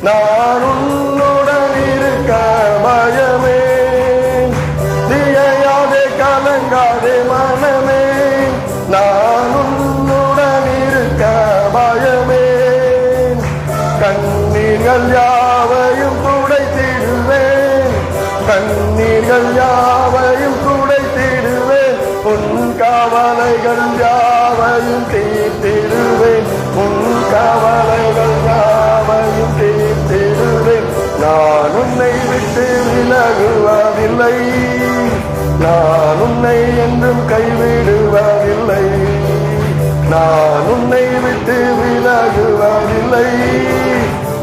A: நான் உன்னுடன் இருக்க பயமே. திகையாதே கலங்காதே கண்ணீர்கள் யாவையும் துடைத்திடுவேன், கண்ணீர்கள் யாவையும் துடைத்திடுவேன், உன் கவலைகள் யாவையும் தீர்த்திடுவேன், உன் கவலைகள் யாவையும் தீர்த்திடுவேன். நான் உன்னை விட்டு விலகுவதில்லை, நான் உன்னை என்றும் கைவிடுவதில்லை, நான் உன்னை விட்டு விலகுவதில்லை,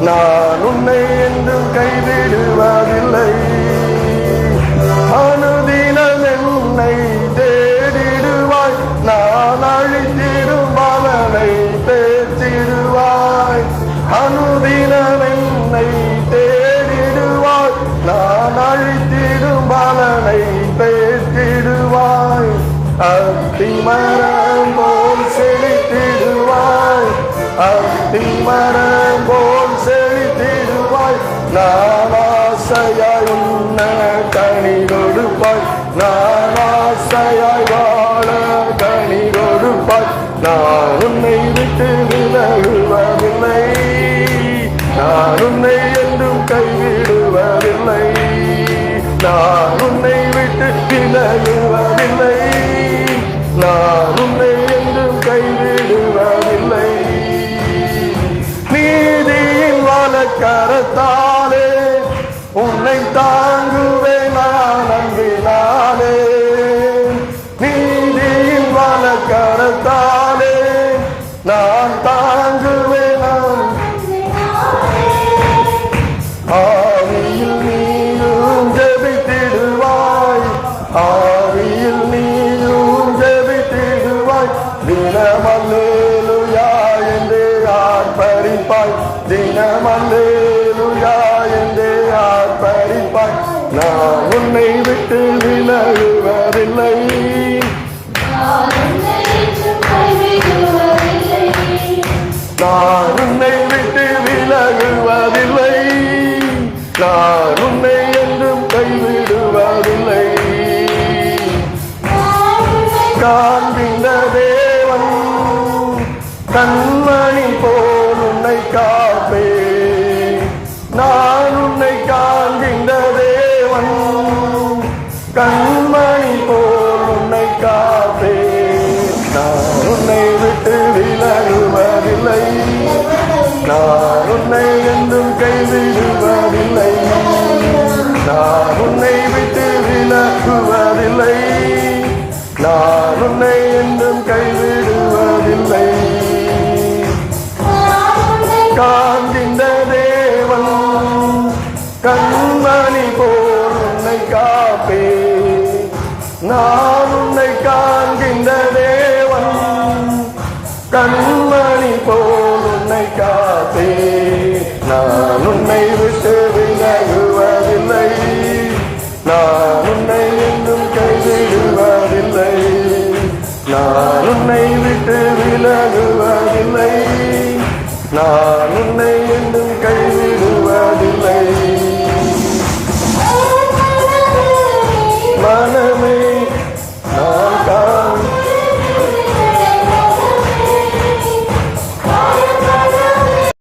A: நான் உன்னை என்றும் கைவிடுவதில்லை. அனுதினம் என்னை தேடிடுவாய், நான் அழித்திடும் பலனை தேர்த்திடுவாய். அனுதினம் என்னை தேடிடுவாய், நான் அழித்திடும் பலனை தேர்த்திடுவாய். அத்திமரம் போல் செழித்திடுவாய், அத்திமரம் போல் செழித்திடுவாய். நான் ஆசையாய் உன்ன கனி கொடுப்பாய், நான் ஆசையாய் வாழ கனி கொடுப்பாய். நான் உன்னை விட்டு விலகுவதில்லை, நான் உன்னை என்றும் கைவிடுவதில்லை, நான் உன்னை விட்டு விலகுவதில்லை, நான் உன்னை என்றும் கைவிடுவதில்லை. நீதியின் வலக்கரத்தாலே உன்னை தாங்குவேன் நான் அன்பினாலே, நீதியின் வலக்கரத்தாலே நான் தாங்குவேன் நான். ஆவியில் நீயும் ஜெபித்திடுவாய், ஆவியில் நீயும் ஜெபித்திடுவாய். தினம் அல்லேலூயா என்றே ஆர்ப்பரிப்பாய், தினம் அல்லேலூயா என்றே ஆர்ப்பரிப்பாய். நான் உன்னை விட்டு விலகுவதில்லை, நான் உன்னை விட்டு விலகுவதில்லை, நான் உன்னை என்றும் கைவிடுவதில்லை. காண்கின்ற தேவன் கண்மணி போல் உன்னை காப்பே, நான் உன்னை காண்கின்ற தேவன் கண்மணி போல் உன்னை காப்பே. நான் உன்னை விட்டு விலகுவதில்லை, நான் உன்னை என்றும் கைவிடுவதில்லை, நான் உன்னை விட்டு விலகுவதில்லை, நான் உன்னை என்றும் கைவிடுவதில்லை. காண்கின்ற தேவன் கண்மணி போல் உன்னை காப்பே, நான் உன்னை காண்கின்ற தேவன் கண்மணி போல் உன்னை காப்பே. நான் உன்னை விட்டு விலகுவதில்லை, நான் உன்னை என்றும் கைவிடுவதில்லை, நான்